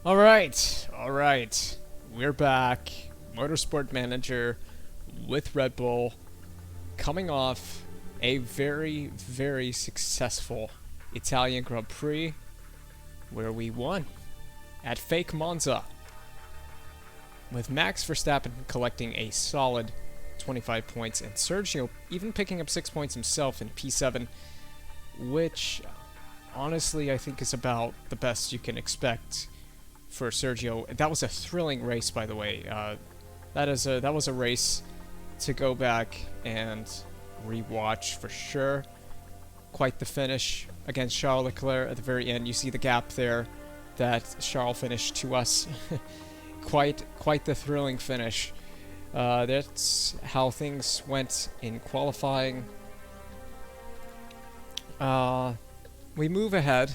All right. We're back. Motorsport Manager with Red Bull, coming off a very, very successful Italian Grand Prix where we won at fake Monza, with Max Verstappen collecting a solid 25 points and Sergio even picking up 6 points himself in P7, which honestly I think is about the best you can expect for Sergio. That was a thrilling race, by the way. That was a race to go back and rewatch for sure. Quite the finish against Charles Leclerc at the very end. You see the gap there that Charles finished to us. quite the thrilling finish. That's how things went in qualifying. We move ahead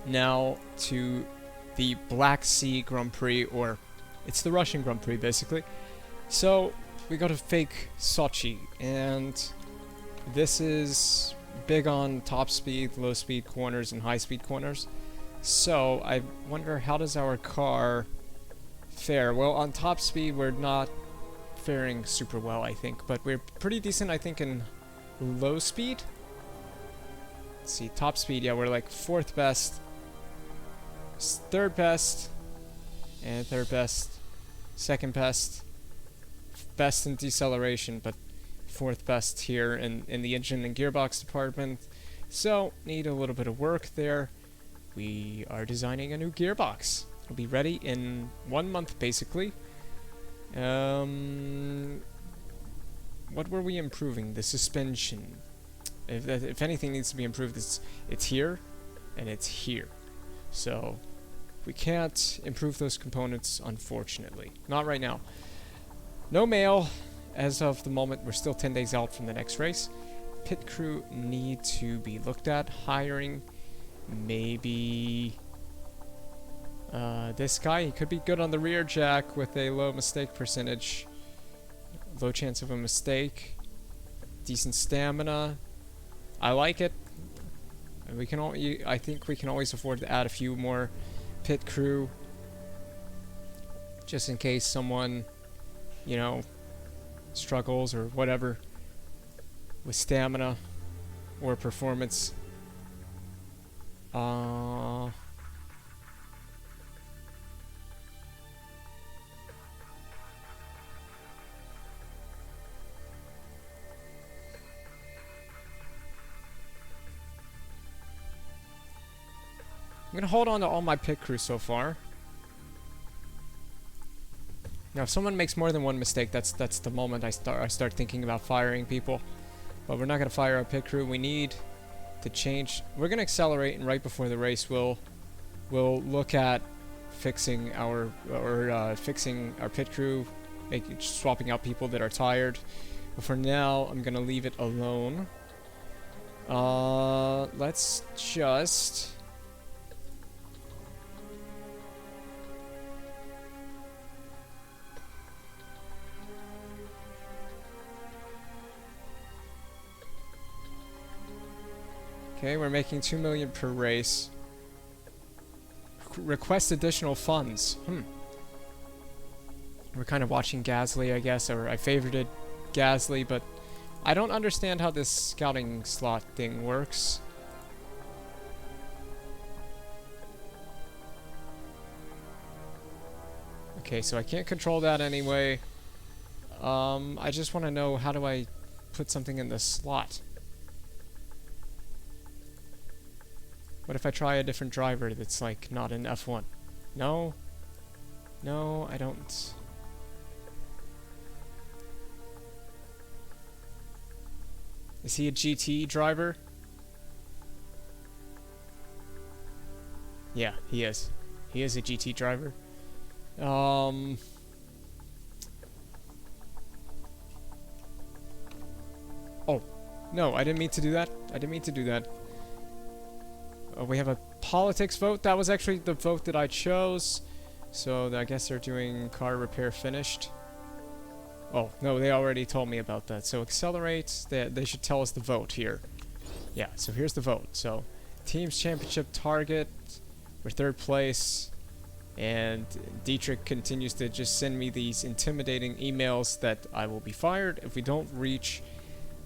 now to the Black Sea Grand Prix, or it's the Russian Grand Prix basically. So we go to fake Sochi, and this is big on top speed, low speed corners, and high speed corners. So I wonder, how does our car fare? Well, on top speed we're not faring super well, I think, but we're pretty decent, I think, in low speed. Let's see, top speed, yeah, we're like 4th best, 3rd best, and 3rd best, 2nd best, best in deceleration, but 4th best here in the engine and gearbox department. So, need a little bit of work there. We are designing a new gearbox. It'll be ready in 1 month, basically. What were we improving? The suspension. If anything needs to be improved, it's here, and it's here. So, we can't improve those components, unfortunately. Not right now. No mail. As of the moment, we're still 10 days out from the next race. Pit crew need to be looked at. Hiring, maybe this guy. He could be good on the rear jack with a low mistake percentage. Low chance of a mistake. Decent stamina. I like it. We can I think we can always afford to add a few more pit crew, just in case someone, you know, struggles or whatever with stamina or performance. I'm gonna hold on to all my pit crew so far. Now, if someone makes more than one mistake, that's the moment I start thinking about firing people. But we're not gonna fire our pit crew. We need to change. We're gonna accelerate, and right before the race, we'll look at fixing our pit crew, swapping out people that are tired. But for now, I'm gonna leave it alone. Let's just. Okay, we're making 2 million per race. Request additional funds. We're kind of watching Gasly, I guess, or I favorited Gasly, but I don't understand how this scouting slot thing works. Okay, so I can't control that anyway. I just want to know, how do I put something in the slot? What if I try a different driver that's like not in F1? No? No, I don't. Is he a GT driver? Yeah, he is. He is a GT driver. Oh, no, I didn't mean to do that. I didn't mean to do that. We have a politics vote. That was actually the vote that I chose. So I guess they're doing car repair finished. Oh, no, they already told me about that. So accelerate. They should tell us the vote here. Yeah, so here's the vote. So team's championship target. We're 3rd place. And Dietrich continues to just send me these intimidating emails that I will be fired if we don't reach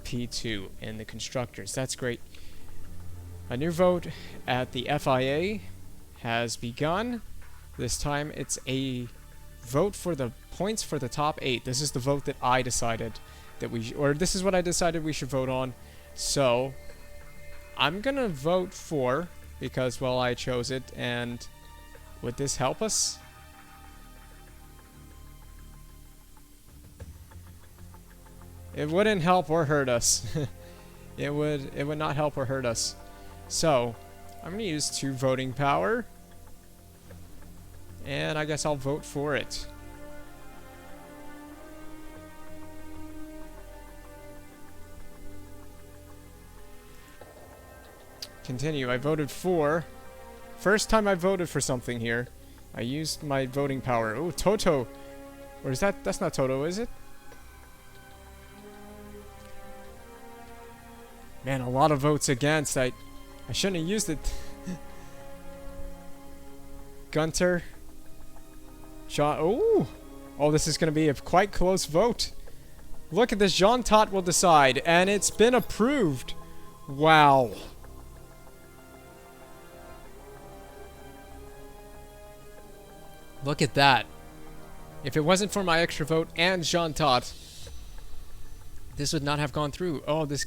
P2 in the constructors. That's great. A new vote at the FIA has begun. This time it's a vote for the points for the top 8. This is the vote that I decided that this is what I decided we should vote on. So I'm gonna vote for, because, well, I chose it, and would this help us? It wouldn't help or hurt us. It would not help or hurt us. So I'm gonna use 2 voting power, and I guess I'll vote for it. Continue. I voted for. First time I voted for something here. I used my voting power. Oh, Toto. Or is that? That's not Toto, is it? Man, a lot of votes against. I shouldn't have used it. Gunter. John. Oh. Oh, this is going to be a quite close vote. Look at this. Jean Tot will decide. And it's been approved. Wow. Look at that. If it wasn't for my extra vote and Jean Tot, this would not have gone through. Oh, this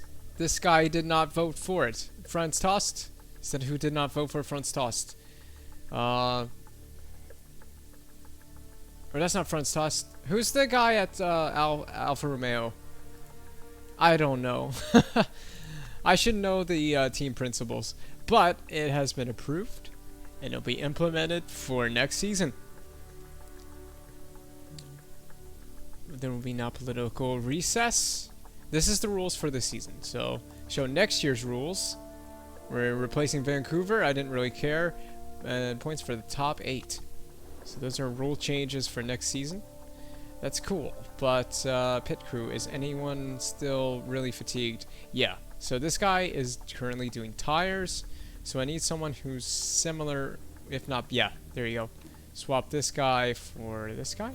guy did not vote for it. Franz Tost? Said who did not vote for Franz Tost? Or that's not Franz Tost. Who's the guy at Alfa Romeo? I don't know. I should know the team principles. But it has been approved, and it'll be implemented for next season. There will be now political recess. This is the rules for this season. So, show next year's rules. We're replacing Vancouver. I didn't really care. And points for the top 8. So those are rule changes for next season. That's cool. But pit crew, is anyone still really fatigued? Yeah. So this guy is currently doing tires. So I need someone who's similar, if not, yeah, there you go. Swap this guy for this guy.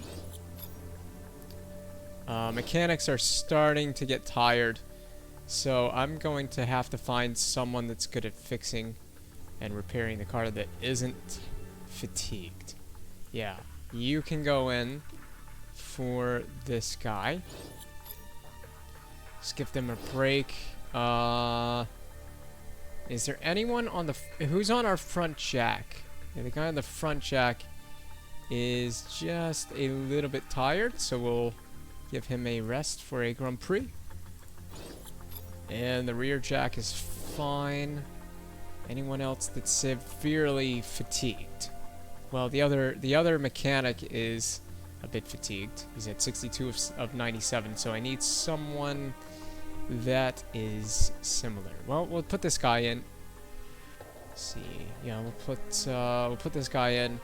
Mechanics are starting to get tired, so I'm going to have to find someone that's good at fixing and repairing the car that isn't fatigued. Yeah, you can go in for this guy. Just give them a break. Is there anyone on the... who's on our front jack? Yeah, the guy on the front jack is just a little bit tired, so we'll give him a rest for a Grand Prix. And the rear jack is fine. Anyone else that's severely fatigued? Well, the other mechanic is a bit fatigued. He's at 62 of 97, so I need someone that is similar. Well, we'll put this guy in. Let's see. Yeah, we'll put this guy in.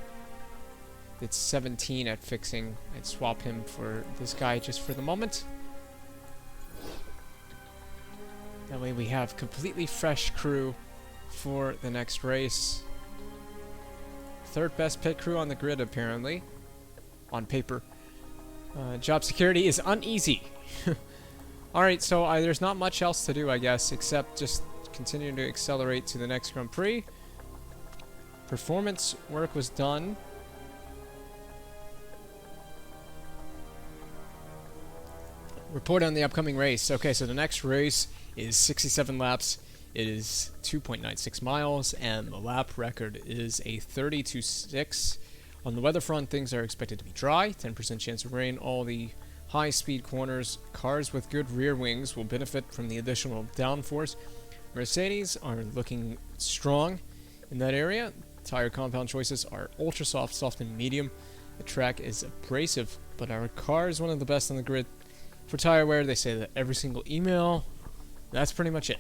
It's 17 at fixing, and swap him for this guy just for the moment. That way we have completely fresh crew for the next race. Third best pit crew on the grid, apparently. On paper. Job security is uneasy. Alright, so there's not much else to do, I guess, except just continue to accelerate to the next Grand Prix. Performance work was done. Report on the upcoming race. Okay, so the next race is 67 laps. It is 2.96 miles, and the lap record is a 32.6. On the weather front, things are expected to be dry, 10% chance of rain. All the high-speed corners, cars with good rear wings will benefit from the additional downforce. Mercedes are looking strong in that area. Tire compound choices are ultra soft, soft, and medium. The track is abrasive, but our car is one of the best on the grid. For tire wear, they say that every single email. That's pretty much it.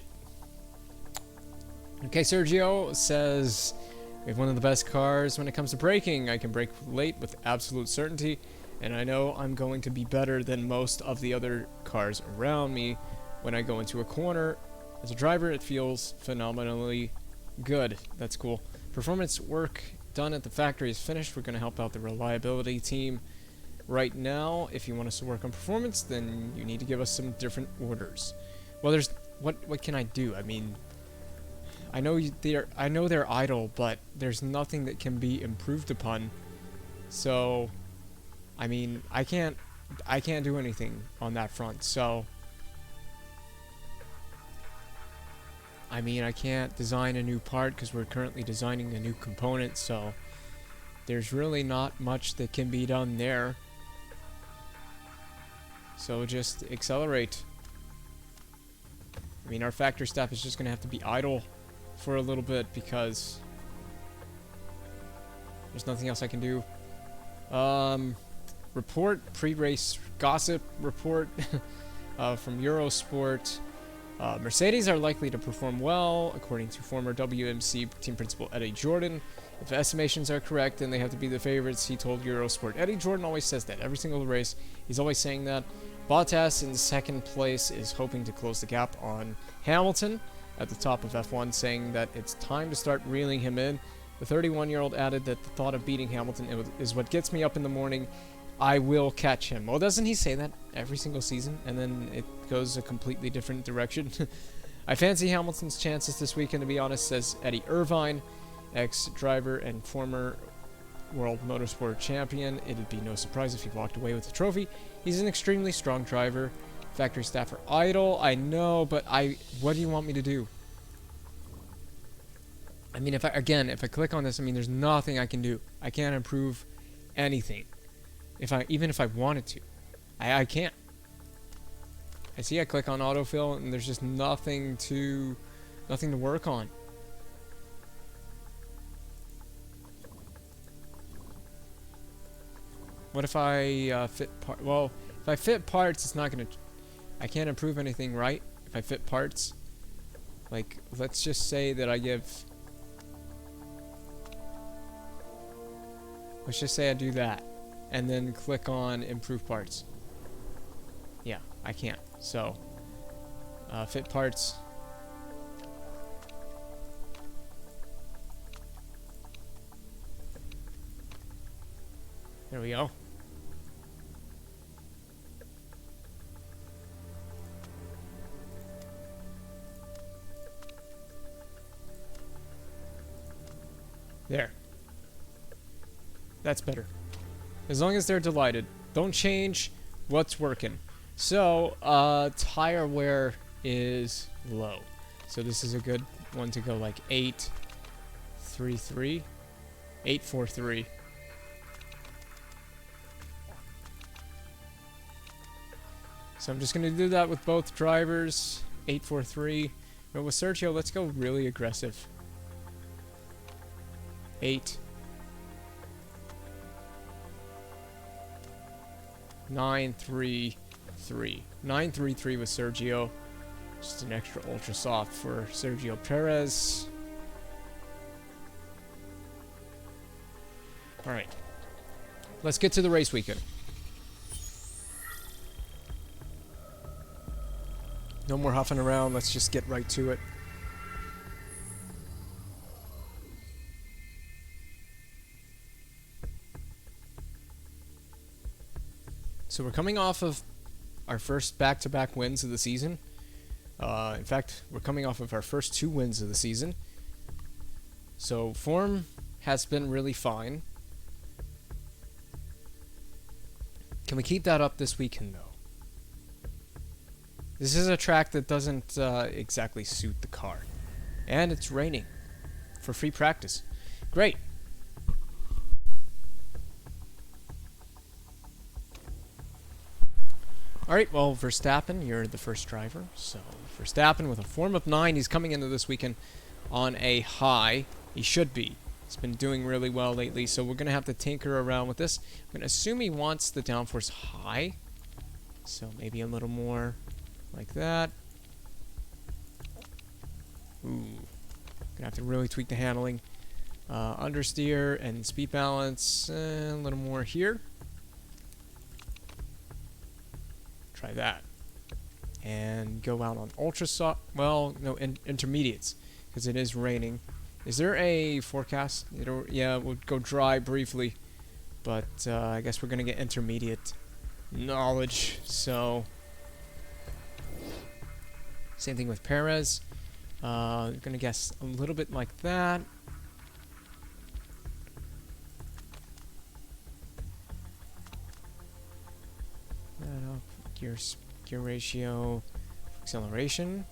Okay, Sergio says we have one of the best cars when it comes to braking. I can brake late with absolute certainty, and I know I'm going to be better than most of the other cars around me when I go into a corner. As a driver, it feels phenomenally good. That's cool. Performance work done it. The factory is finished. We're going to help out the reliability team right now. If you want us to work on performance, then you need to give us some different orders. Well, there's what can I do? I mean, I know they're idle, but there's nothing that can be improved upon. So, I mean, I can't do anything on that front. So, I mean, I can't design a new part because we're currently designing a new component. So, there's really not much that can be done there. So just accelerate. I mean, our factory staff is just going to have to be idle for a little bit because there's nothing else I can do. Report, pre-race gossip report from Eurosport. Mercedes are likely to perform well, according to former WMC team principal Eddie Jordan. If estimations are correct, then they have to be the favorites, he told Eurosport. Eddie Jordan always says that. Every single race, he's always saying that. Bottas in second place is hoping to close the gap on Hamilton at the top of F1, saying that it's time to start reeling him in. The 31-year-old added that the thought of beating Hamilton is what gets me up in the morning. I will catch him. Well, doesn't he say that every single season? And then it goes a completely different direction. I fancy Hamilton's chances this weekend, to be honest, says Eddie Irvine, ex-driver and former World Motorsport champion. It'd be no surprise if he walked away with the trophy. He's an extremely strong driver. Factory staff are idle, I know, but what do you want me to do? I mean, if I click on this, I mean, there's nothing I can do. I can't improve anything. Even if I wanted to. I can't. I see I click on autofill and there's just nothing to work on. What if I fit part? Well, if I fit parts, it's not gonna. I can't improve anything, right? If I fit parts, like let's just say that I give. Let's just say I do that, and then click on improve parts. Yeah, I can't. So, fit parts. There we go. There. That's better. As long as they're delighted. Don't change what's working. So, tire wear is low. So this is a good one to go like 833. 843. So I'm just going to do that with both drivers. 843. But with Sergio, let's go really aggressive. 8 933 933 with Sergio. Just an extra ultra soft for Sergio Perez. Alright. Let's get to the race weekend. No more huffing around, let's just get right to it. So we're coming off of our first back-to-back wins of the season. In fact, we're coming off of our first 2 wins of the season. So form has been really fine. Can we keep that up this weekend, though? This is a track that doesn't exactly suit the car. And it's raining for free practice. Great. Alright, well, Verstappen, you're the first driver. So, Verstappen with a form of 9. He's coming into this weekend on a high. He should be. He's been doing really well lately, so we're going to have to tinker around with this. I'm going to assume he wants the downforce high. So, maybe a little more like that. Ooh. Going to have to really tweak the handling. Understeer and speed balance. A little more here. Try that. And go out on ultra soft. Well, no, intermediates. Because it is raining. Is there a forecast? Yeah, we'll go dry briefly, but I guess we're gonna get intermediate knowledge. So same thing with Perez. I'm gonna guess a little bit like that. Gear ratio, acceleration,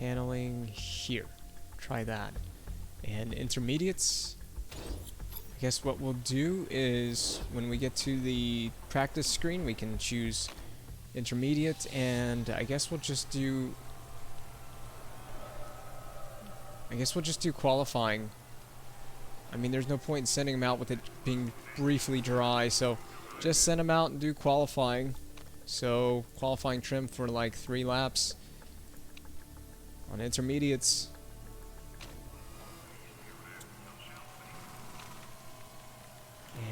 handling here. Try that. And intermediates. I guess what we'll do is when we get to the practice screen, we can choose intermediate, and I guess we'll just do qualifying. I mean, there's no point in sending them out with it being briefly dry, so just send them out and do qualifying. So qualifying trim for like 3 laps on intermediates.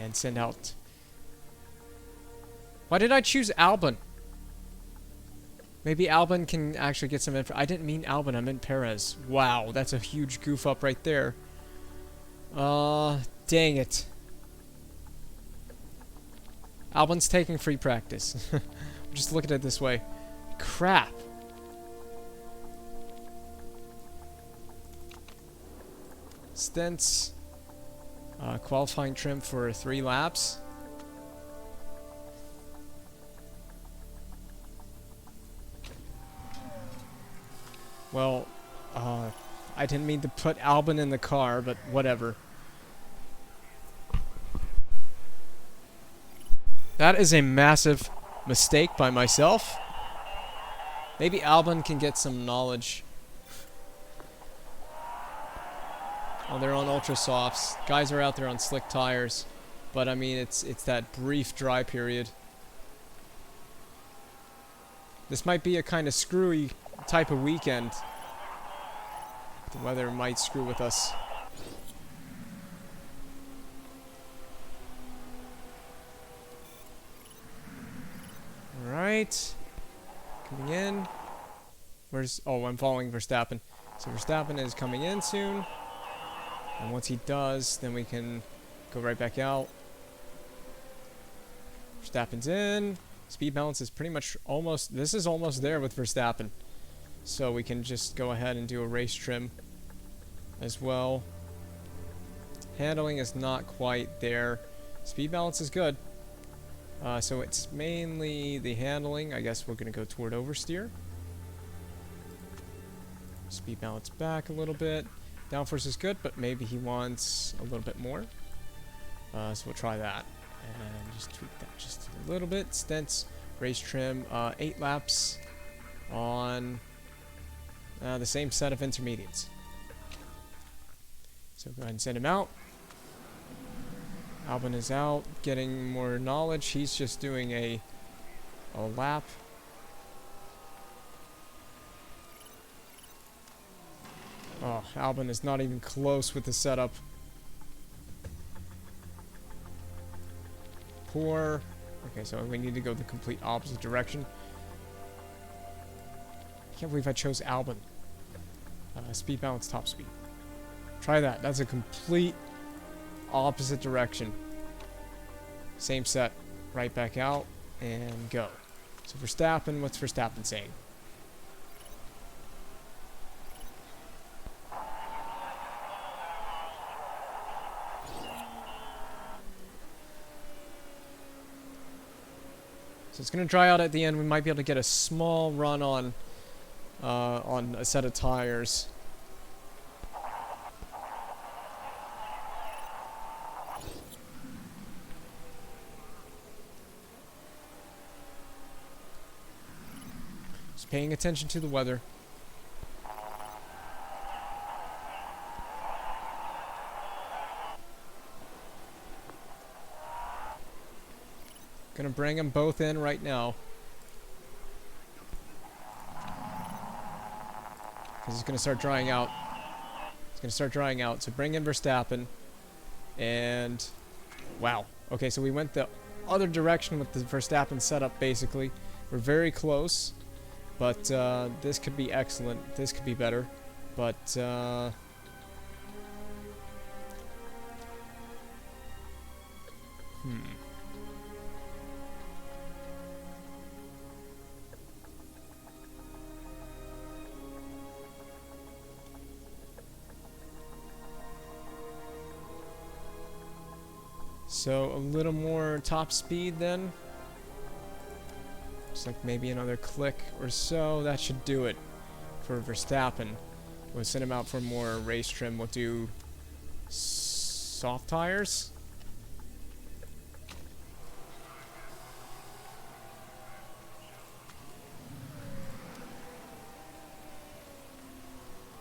And send out. Why did I choose Albon? Maybe Albon can actually get some info. I didn't mean Albon, I meant Perez. Wow, that's a huge goof up right there. Dang it. Albon's taking free practice. Just look at it this way. Crap. Stints. Qualifying trim for 3 laps. Well, I didn't mean to put Albon in the car, but whatever. That is a massive mistake by myself. Maybe Albon can get some knowledge. Oh, they're on ultra softs. Guys are out there on slick tires, but I mean it's that brief dry period. This might be a kind of screwy type of weekend. The weather might screw with us. Alright. Coming in. Oh, I'm following Verstappen. So Verstappen is coming in soon. And once he does, then we can go right back out. Verstappen's in. Speed balance is pretty much almost... This is almost there with Verstappen. So we can just go ahead and do a race trim as well. Handling is not quite there. Speed balance is good. So it's mainly the handling. I guess we're going to go toward oversteer. Speed balance back a little bit. Downforce is good, but maybe he wants a little bit more. So we'll try that. And just tweak that just a little bit. Stints, race trim, 8 laps on the same set of intermediates. So go ahead and send him out. Albon is out, getting more knowledge. He's just doing a lap. Oh, Albon is not even close with the setup. Poor. Okay, so we need to go the complete opposite direction. I can't believe I chose Albon. Speed balance, top speed. Try that. That's a complete opposite direction. Same set. Right back out and go. So Verstappen, what's Verstappen saying? So it's going to dry out at the end. We might be able to get a small run on a set of tires. Just paying attention to the weather. Gonna bring them both in right now. Because it's gonna start drying out. It's gonna start drying out. So bring in Verstappen. And wow. Okay, so we went the other direction with the Verstappen setup basically. We're very close. But this could be excellent. This could be better. But So a little more top speed then. Just like maybe another click or so. That should do it for Verstappen. We'll send him out for more race trim. We'll do soft tires.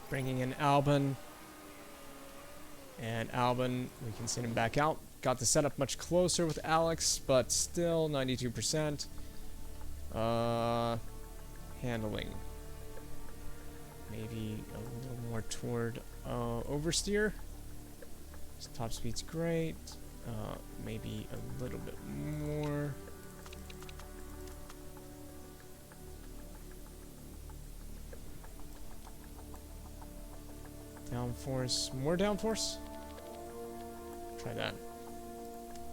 Bringing in Albon. And Albon, we can send him back out. Got the setup much closer with Alex, but still 92%. Handling. Maybe a little more toward oversteer. His top speed's great. Maybe a little bit more. Downforce. More downforce? Try that.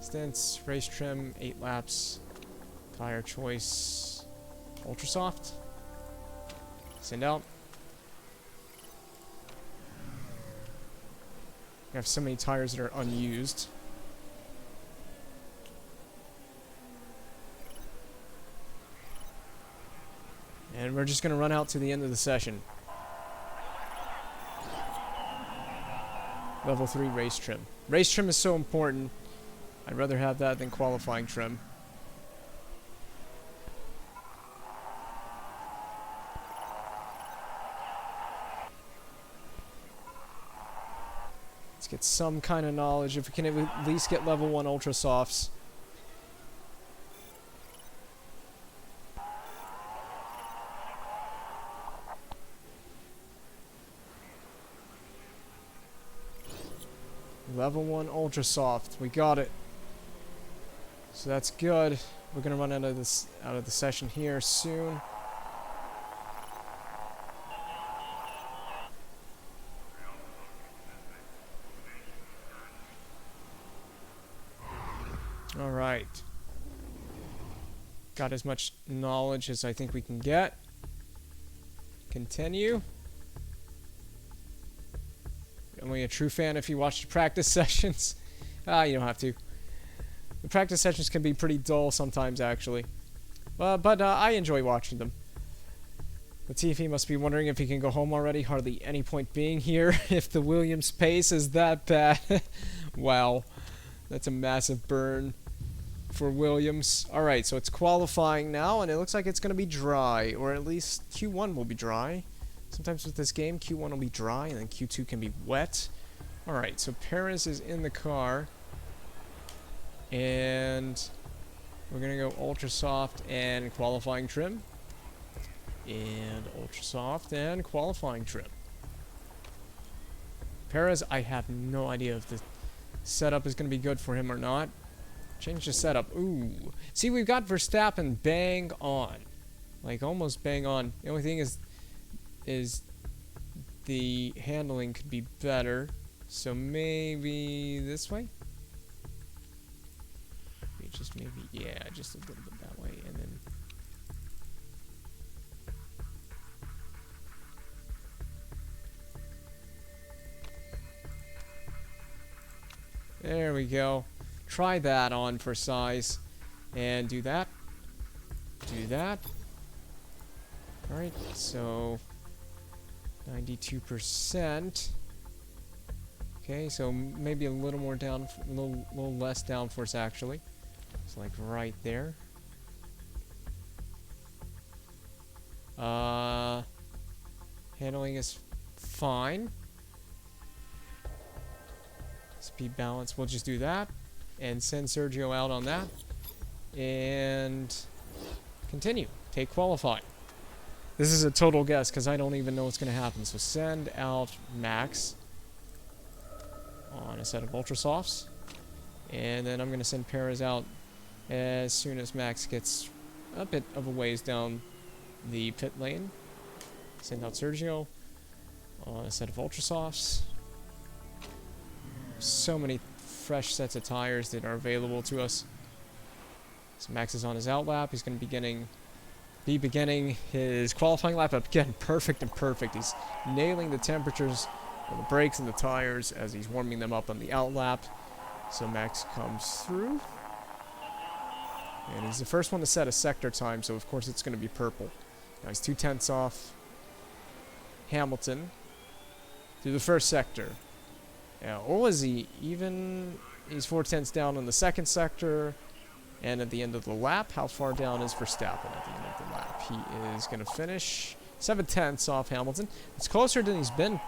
Stints, race trim, 8 laps. Tire choice, ultra soft. Send out. We have so many tires that are unused. And we're just going to run out to the end of the session. Level 3 race trim. Race trim is so important. I'd rather have that than qualifying trim. Let's get some kind of knowledge. If we can at least get level 1 ultra softs. Level 1 ultra soft. We got it. So that's good. We're gonna run out of the session here soon. All right. Got as much knowledge as I think we can get. Continue. Only a true fan if you watch the practice sessions. You don't have to. The practice sessions can be pretty dull sometimes, actually. But I enjoy watching them. Latifi must be wondering if he can go home already. Hardly any point being here if the Williams pace is that bad. Wow. That's a massive burn for Williams. Alright, so it's qualifying now, and it looks like it's going to be dry. Or at least Q1 will be dry. Sometimes with this game, Q1 will be dry, and then Q2 can be wet. Alright, so Perez is in the car. And we're going to go ultra soft and qualifying trim. And ultra soft and qualifying trim. Perez, I have no idea if the setup is going to be good for him or not. Change the setup. Ooh. See, we've got Verstappen bang on. Like, almost bang on. The only thing is the handling could be better. So maybe this way? Just maybe, yeah, just a little bit that way, and then... There we go. Try that on for size. And do that. Do that. Alright, so... 92%. Okay, so maybe a little more down, a little less downforce actually. It's like right there. Handling is fine. Speed balance, we'll just do that. And send Sergio out on that. And continue. Take qualify. This is a total guess because I don't even know what's going to happen. So send out Max on a set of ultra softs. And then I'm going to send Perez out as soon as Max gets a bit of a ways down the pit lane. Send out Sergio on a set of ultra softs. So many fresh sets of tires that are available to us. So Max is on his out lap. He's going to be beginning his qualifying lap up again. Perfect and perfect. He's nailing the temperatures on the brakes and the tires as he's warming them up on the out lap. So Max comes through. And he's the first one to set a sector time, so of course it's going to be purple. Now he's 2/10 off Hamilton through the first sector. Now, or was he even? He's 4/10 down on the second sector. And at the end of the lap, how far down is Verstappen at the end of the lap? He is going to finish 7/10 off Hamilton. It's closer than he's been,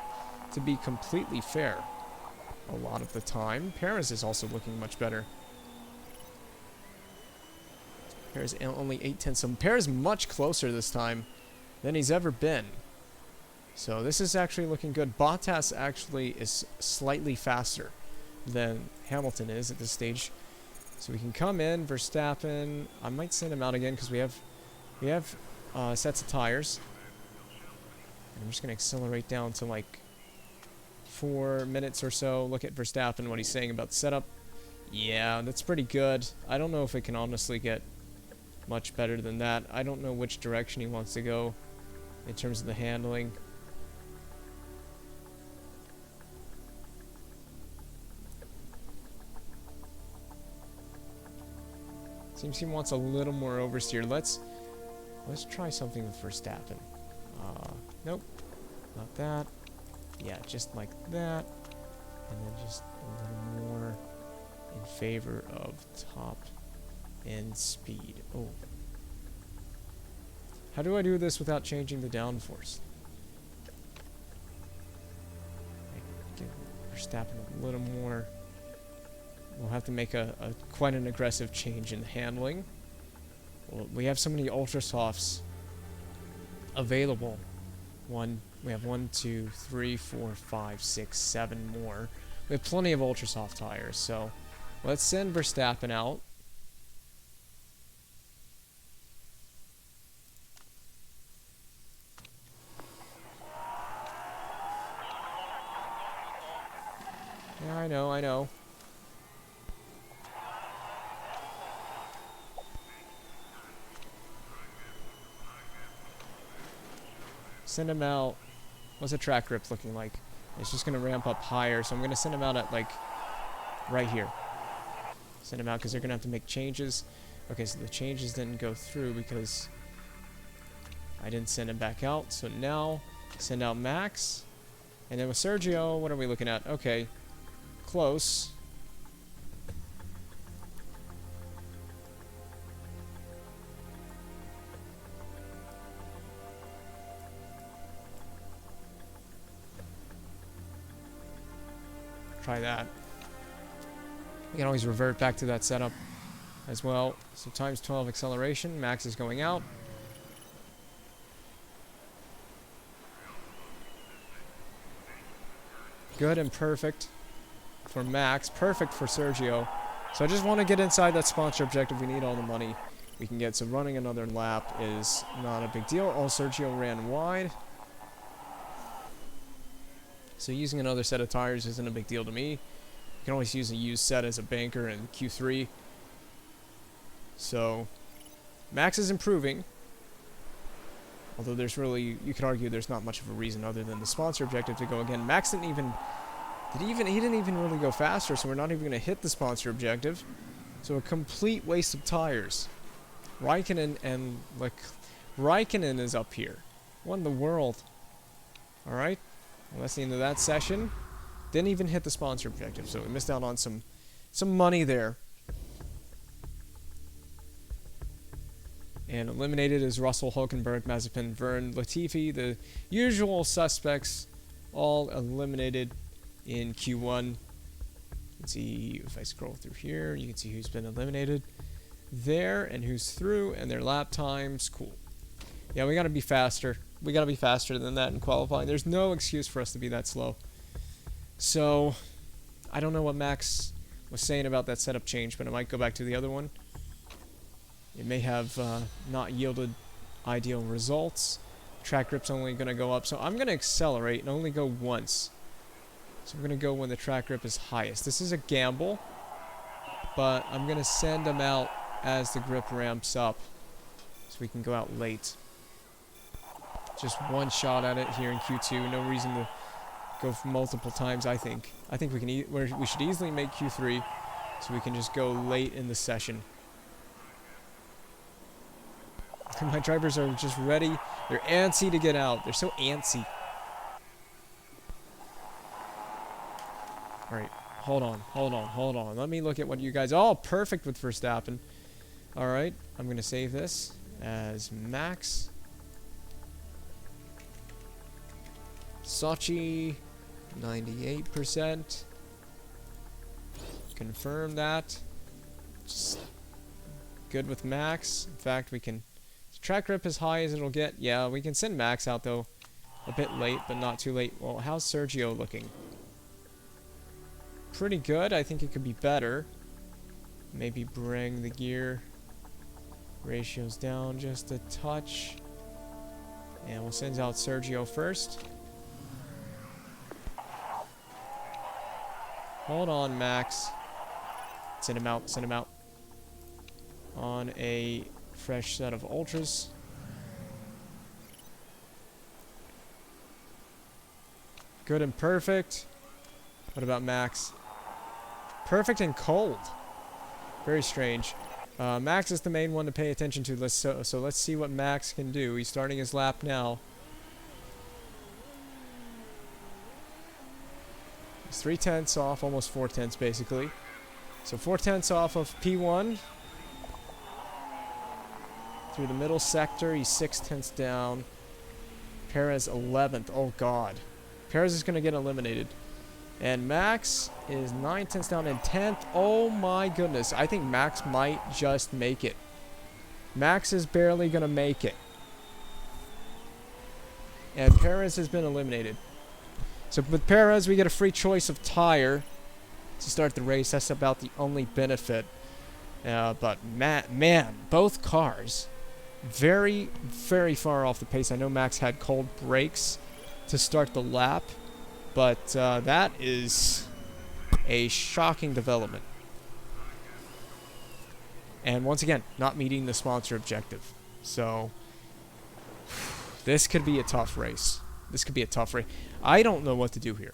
to be completely fair, a lot of the time. Perez is also looking much better. Perez only 8/10. So Perez much closer this time than he's ever been. So this is actually looking good. Bottas actually is slightly faster than Hamilton is at this stage. So we can come in, Verstappen. I might send him out again because we have sets of tires. And I'm just going to accelerate down to like 4 minutes or so. Look at Verstappen, what he's saying about the setup. Yeah, that's pretty good. I don't know if it can honestly get much better than that. I don't know which direction he wants to go in terms of the handling. Seems he wants a little more oversteer. Let's try something with Verstappen. Nope, not that. Yeah, just like that, and then just a little more in favor of top end speed. Oh, how do I do this without changing the downforce? Give Verstappen a little more. We'll have to make a quite an aggressive change in the handling. Well, we have so many ultra softs available. We have 1, 2, 3, 4, 5, 6, 7 more. We have plenty of ultra soft tires. So let's send Verstappen out. Yeah, I know. Send him out. What's a track grip looking like? It's just going to ramp up higher, so I'm going to send him out at, like, right here. Send him out because they're going to have to make changes. Okay, so the changes didn't go through because I didn't send him back out. So now, send out Max. And then with Sergio, what are we looking at? Okay, close. Try that. We can always revert back to that setup as well. So times 12 acceleration. Max is going out. Good and perfect for Max. Perfect for Sergio. So I just want to get inside that sponsor objective. We need all the money we can get. So running another lap is not a big deal. Oh, Sergio ran wide. So using another set of tires isn't a big deal to me. You can always use a used set as a banker in Q3. So Max is improving. Although there's really, you could argue there's not much of a reason other than the sponsor objective to go again. Max he didn't even really go faster, so we're not even going to hit the sponsor objective. So a complete waste of tires. Raikkonen is up here. What in the world? Alright. Well, that's the end of that session. Didn't even hit the sponsor objective, so we missed out on some money there. And eliminated is Russell, Hulkenberg, Mazepin, Verne, Latifi. The usual suspects all eliminated in Q1. You can see, if I scroll through here, you can see who's been eliminated there and who's through and their lap times. Cool. Yeah, we got to be faster. We got to be faster than that in qualifying. There's no excuse for us to be that slow. So, I don't know what Max was saying about that setup change, but I might go back to the other one. It may have not yielded ideal results. Track grip's only going to go up, so I'm going to accelerate and only go once. So I'm going to go when the track grip is highest. This is a gamble, but I'm going to send him out as the grip ramps up so we can go out late. Just one shot at it here in Q2. No reason to go for multiple times, I think. I think we should easily make Q3 so we can just go late in the session. My drivers are just ready. They're antsy to get out. They're so antsy. Alright, hold on. Let me look at what you guys... Oh, perfect with Verstappen. Alright, I'm going to save this as Max. Sochi, 98%. Confirm that. Just good with Max. In fact, we can... Track grip as high as it'll get. Yeah, we can send Max out, though. A bit late, but not too late. Well, how's Sergio looking? Pretty good. I think it could be better. Maybe bring the gear ratios down just a touch. And we'll send out Sergio first. Hold on, Max. Send him out, send him out. On a fresh set of ultras. Good and perfect. What about Max? Perfect and cold. Very strange. Max is the main one to pay attention to. So let's see what Max can do. He's starting his lap now. He's 3/10 off, almost 4/10 basically. So 4/10 off of P1. Through the middle sector, he's 6/10 down. Perez 11th. Oh god. Perez is going to get eliminated. And Max is 9/10 down and 10th. Oh my goodness. I think Max might just make it. Max is barely going to make it. And Perez has been eliminated. So with Perez, we get a free choice of tire to start the race. That's about the only benefit. But man, both cars very, very far off the pace. I know Max had cold brakes to start the lap, but that is a shocking development. And once again, not meeting the sponsor objective. So this could be a tough race. This could be a tough race. I don't know what to do here.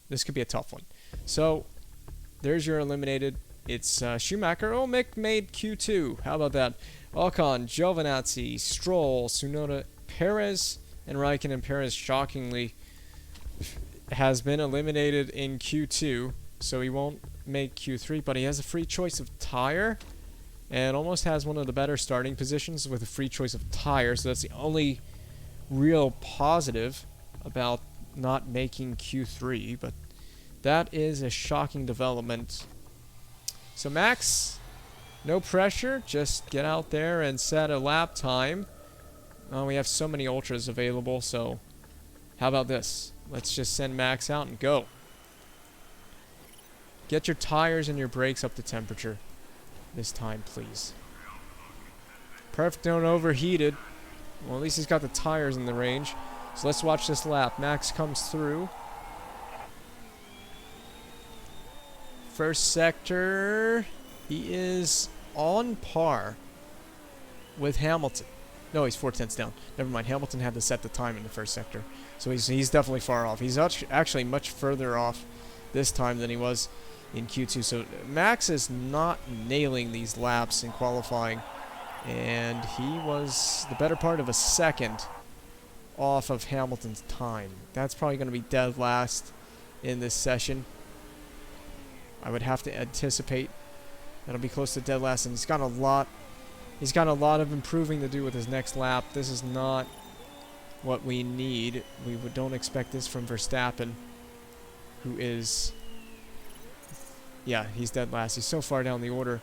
This could be a tough one. So there's your eliminated. It's Schumacher. Oh, Mick made Q2. How about that? Ocon, Giovinazzi, Stroll, Tsunoda, Perez, and Raikkonen. Perez, shockingly, has been eliminated in Q2, so he won't make Q3, but he has a free choice of tire, and almost has one of the better starting positions with a free choice of tire, so that's the only real positive about not making Q3, but that is a shocking development. So Max, no pressure, just get out there and set a lap time. We have so many ultras available, so how about this? Let's just send Max out and go. Get your tires and your brakes up to temperature this time, please. Perfect, don't overheated. Well, at least he's got the tires in the range. So let's watch this lap. Max comes through. First sector, he is on par with Hamilton. No, he's 4/10 down. Never mind. Hamilton had to set the time in the first sector, so he's definitely far off. He's actually much further off this time than he was in Q2. So Max is not nailing these laps in qualifying, and he was the better part of a second off of Hamilton's time. That's probably going to be dead last in this session. I would have to anticipate that'll be close to dead last, and he's got a lot of improving to do with his next lap. This is not what we need. We don't expect this from Verstappen, who is, yeah, he's dead last. He's so far down the order.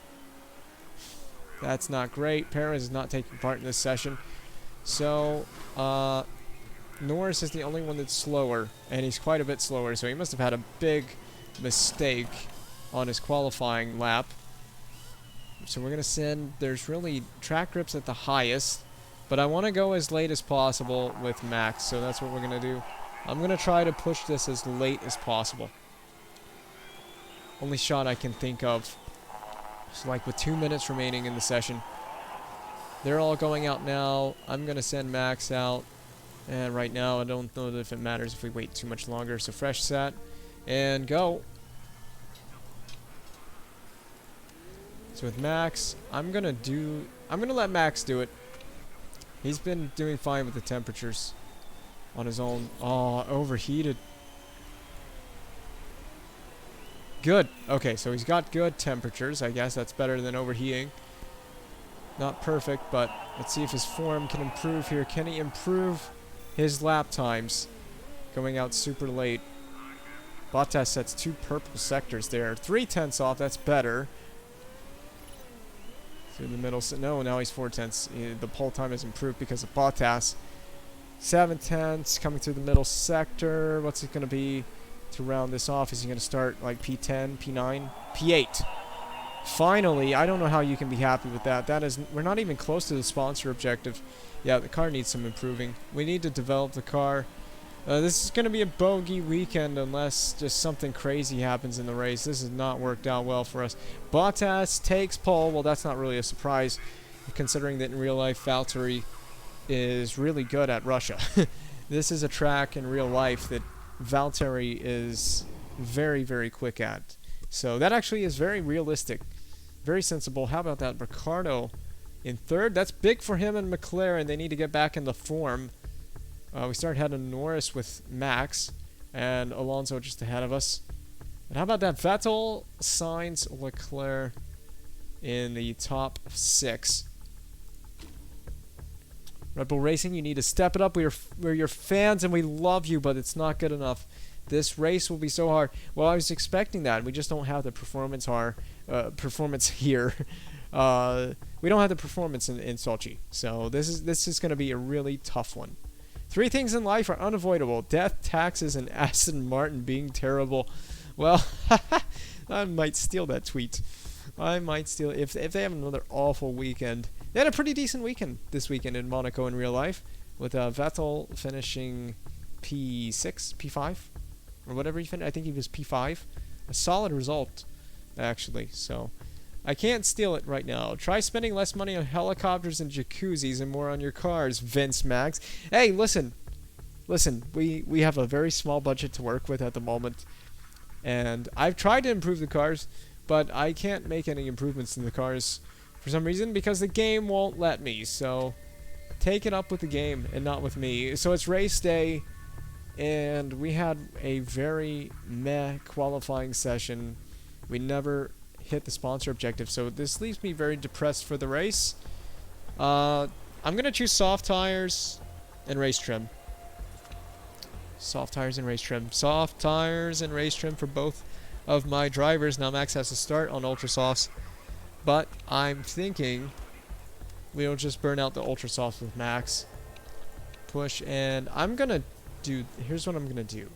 That's not great. Perez is not taking part in this session. So, Norris is the only one that's slower, and he's quite a bit slower, so he must have had a big mistake on his qualifying lap. So we're going to send, there's really track grips at the highest, but I want to go as late as possible with Max, so that's what we're going to do. I'm going to try to push this as late as possible. only shot I can think of. So like with 2 minutes remaining in the session. They're all going out now. I'm going to send Max out. And right now, I don't know if it matters if we wait too much longer. So fresh set. And go. So with Max, I'm going to let Max do it. He's been doing fine with the temperatures on his own. Oh, overheated. Good. Okay, so he's got good temperatures. I guess that's better than overheating. Not perfect, but let's see if his form can improve here. Can he improve his lap times? Going out super late. Bottas sets 2 purple sectors there. 3/10 off, that's better. Through the middle. No, now he's 4/10. The pole time has improved because of Bottas. 7/10 coming through the middle sector. What's it going to be to round this off? Is he going to start like P10, P9, P8? Finally, I don't know how you can be happy with that. We're not even close to the sponsor objective. Yeah, the car needs some improving. We need to develop the car. This is going to be a bogey weekend unless just something crazy happens in the race. This has not worked out well for us. Bottas takes pole. Well, that's not really a surprise, considering that in real life, Valtteri is really good at Russia. This is a track in real life that Valtteri is very, very quick at. So that actually is very realistic. Very sensible. How about that? Ricardo in third. That's big for him and McLaren. They need to get back in the form. We start heading Norris with Max. And Alonso just ahead of us. And how about that? Vettel, Sainz, Leclerc in the top 6. Red Bull Racing, you need to step it up. We're your fans and we love you, but it's not good enough. This race will be so hard. Well, I was expecting that. We just don't have the performance here. We don't have the performance in Sochi. So this is going to be a really tough one. 3 things in life are unavoidable: death, taxes, and Aston Martin being terrible. Well, I might steal that tweet. I might steal it. If they have another awful weekend. They had a pretty decent weekend this weekend in Monaco in real life, with Vettel finishing P6, P5, or whatever he finished. I think he was P5. A solid result, actually. So I can't steal it right now. Try spending less money on helicopters and jacuzzis and more on your cars, Vince Max. Hey, listen. We have a very small budget to work with at the moment, and I've tried to improve the cars, but I can't make any improvements in the cars for some reason because the game won't let me. So take it up with the game and not with me. So it's race day, and we had a very meh qualifying session. We never hit the sponsor objective, so this leaves me very depressed for the race. I'm gonna choose soft tires and race trim. Soft tires and race trim. Soft tires and race trim for both of my drivers. Now Max has to start on ultra softs, but I'm thinking we'll just burn out the ultra softs with Max. Push, and I'm gonna do. Here's what I'm gonna do.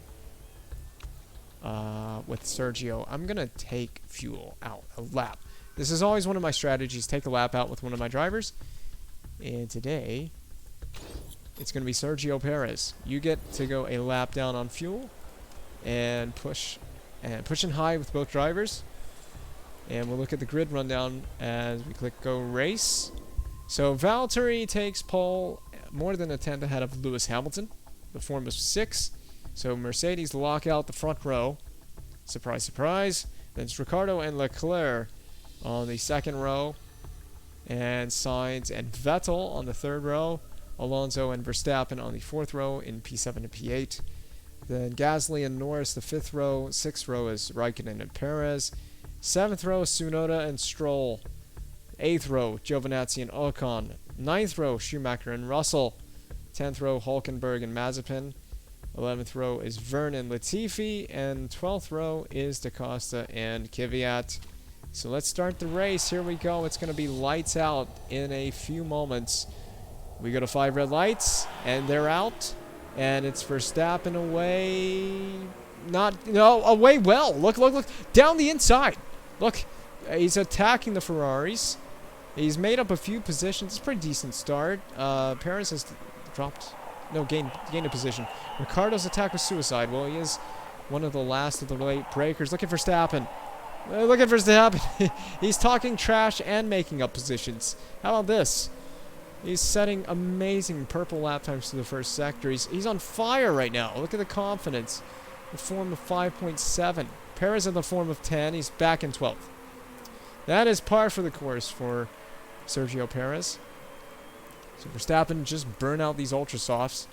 With Sergio, I'm gonna take fuel out a lap. This is always one of my strategies: take a lap out with one of my drivers. And today, it's gonna be Sergio Perez. You get to go a lap down on fuel, and pushing high with both drivers. And we'll look at the grid rundown as we click go race. So Valtteri takes pole, more than a tenth ahead of Lewis Hamilton. The form is 6. So Mercedes lock out the front row. Surprise, surprise. Then it's Ricardo and Leclerc on the second row. And Sainz and Vettel on the third row. Alonso and Verstappen on the fourth row in P7 and P8. Then Gasly and Norris, the fifth row. Sixth row is Raikkonen and Perez. Seventh row, Tsunoda and Stroll. Eighth row, Giovinazzi and Ocon. Ninth row, Schumacher and Russell. 10th row, Hulkenberg and Mazepin. 11th row is Vernon Latifi. And 12th row is Da Costa and Kvyat. So let's start the race. Here we go. It's going to be lights out in a few moments. We go to 5 red lights, and they're out. And it's Verstappen away. Away well. Look. Down the inside. Look, he's attacking the Ferraris. He's made up a few positions. It's a pretty decent start. Perez has gained a position. Ricardo's attack was suicide. Well, he is one of the last of the late breakers. Look at Verstappen. Look at Verstappen. He's talking trash and making up positions. How about this? He's setting amazing purple lap times to the first sector. He's on fire right now. Look at the confidence. The form of 5.7. Perez in the form of 10. He's back in 12th. That is par for the course for Sergio Perez. So Verstappen just burn out these Ultra Softs.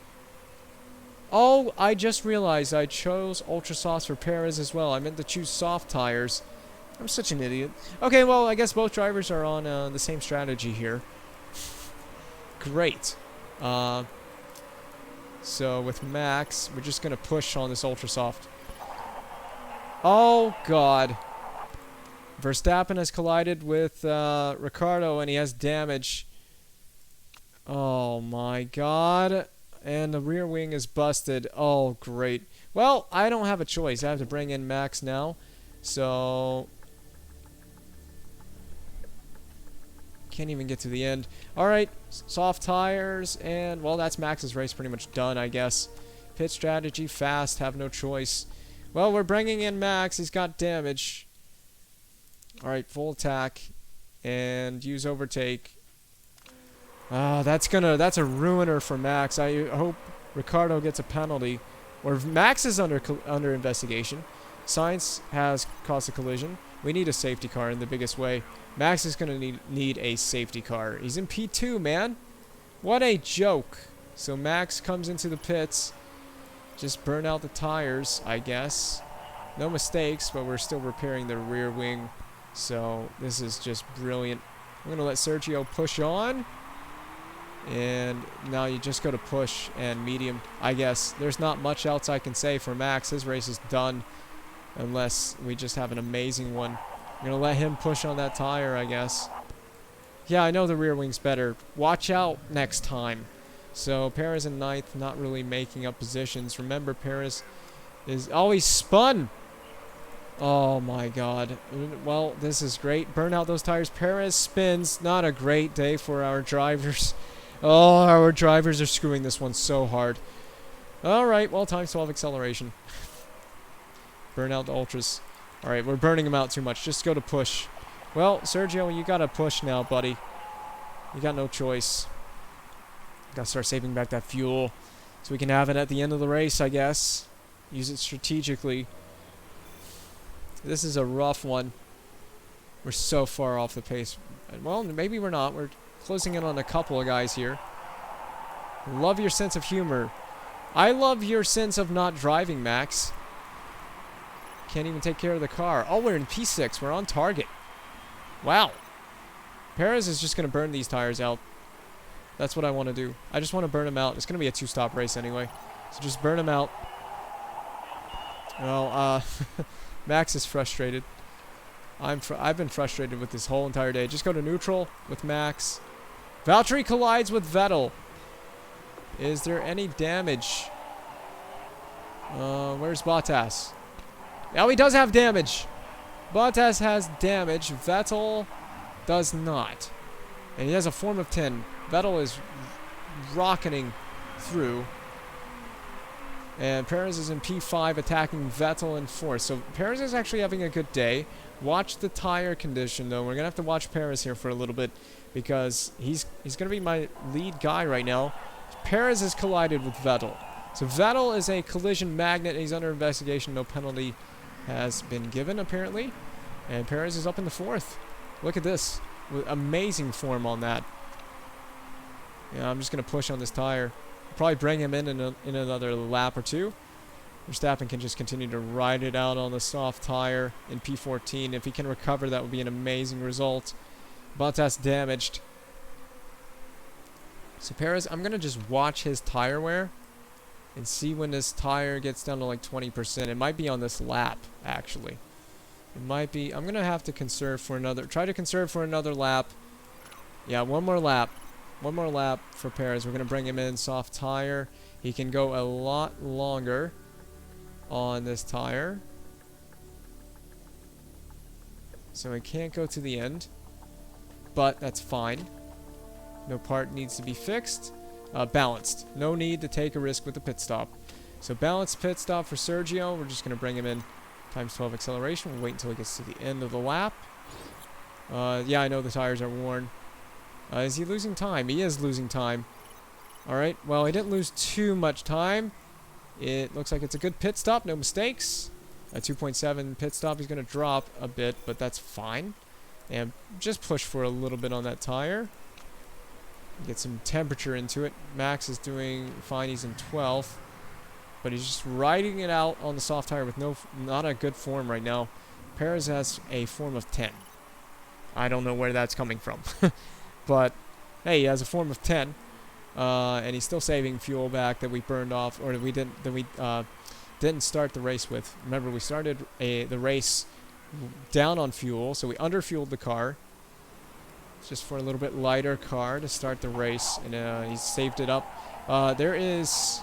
Oh, I just realized I chose Ultra Softs for Perez as well. I meant to choose soft tires. I'm such an idiot. Okay, well, I guess both drivers are on the same strategy here. Great. So with Max, we're just going to push on this Ultra Soft. Oh, God. Verstappen has collided with Ricciardo, and he has damage. Oh, my God. And the rear wing is busted. Oh, great. Well, I don't have a choice. I have to bring in Max now. So can't even get to the end. Alright, soft tires, and, well, that's Max's race pretty much done, I guess. Pit strategy, fast, have no choice. Well, we're bringing in Max. He's got damage. Alright, full attack, and use overtake. That's a ruiner for Max. I hope Ricciardo gets a penalty. Or Max is under investigation. Science has caused a collision. We need a safety car in the biggest way. Max is going to need a safety car. He's in P2, man. What a joke. So Max comes into the pits. Just burn out the tires, I guess. No mistakes, but we're still repairing the rear wing. So this is just brilliant. I'm going to let Sergio push on. And now you just go to push and medium, I guess. There's not much else I can say for Max. His race is done. Unless we just have an amazing one. I'm going to let him push on that tire, I guess. Yeah, I know the rear wing's better. Watch out next time. So, Perez in 9th, not really making up positions. Remember, Perez is... Oh, he spun! Oh, my God. Well, this is great. Burn out those tires. Perez spins. Not a great day for our drivers. Oh, our drivers are screwing this one so hard. Alright, well, times 12 acceleration. Burn out the Ultras. Alright, we're burning them out too much. Just go to push. Well, Sergio, you gotta push now, buddy. You got no choice. Gotta start saving back that fuel so we can have it at the end of the race, I guess. Use it strategically. This is a rough one. We're so far off the pace. Well, maybe we're not. We're closing in on a couple of guys here. Love your sense of humor. I love your sense of not driving, Max. Can't even take care of the car. Oh, we're in P6. We're on target. Wow. Perez is just going to burn these tires out. That's what I want to do. I just want to burn them out. It's going to be a two-stop race anyway. So just burn them out. Well, Max is frustrated. I've been frustrated with this whole entire day. Just go to neutral with Max. Valtteri collides with Vettel. Is there any damage? Where's Bottas? Now he does have damage. Bottas has damage. Vettel does not. And he has a form of 10. Vettel is rocketing through. And Perez is in P5 attacking Vettel in 4th. So Perez is actually having a good day. Watch the tire condition, though. We're going to have to watch Perez here for a little bit because he's going to be my lead guy right now. Perez has collided with Vettel. So Vettel is a collision magnet. He's under investigation. No penalty has been given, apparently. And Perez is up in the 4th. Look at this. With amazing form on that. Yeah, I'm just going to push on this tire. Probably bring him in another lap or two. Verstappen can just continue to ride it out on the soft tire in P14. If he can recover, that would be an amazing result. Bottas damaged. So Perez, I'm going to just watch his tire wear and see when this tire gets down to like 20%. It might be on this lap, actually. It might be. I'm going to have to conserve for another. Try to conserve for another lap. Yeah, one more lap. One more lap for Perez. We're going to bring him in soft tire. He can go a lot longer on this tire. So he can't go to the end. But that's fine. No part needs to be fixed. Balanced. No need to take a risk with the pit stop. So balanced pit stop for Sergio. We're just going to bring him in Times 12 acceleration. We'll wait until he gets to the end of the lap. Yeah, I know the tires are worn. Is he losing time? He is losing time. Alright, well, he didn't lose too much time. It looks like it's a good pit stop, no mistakes. A 2.7 pit stop, he's going to drop a bit, but that's fine. And just push for a little bit on that tire. Get some temperature into it. Max is doing fine, he's in 12th. But he's just riding it out on the soft tire with not a good form right now. Perez has a form of 10. I don't know where that's coming from. But, hey, he has a form of 10. And he's still saving fuel back that we burned off, or that we didn't start the race with. Remember, we started the race down on fuel, so we underfueled the car. Just for a little bit lighter car to start the race, and he saved it up. There is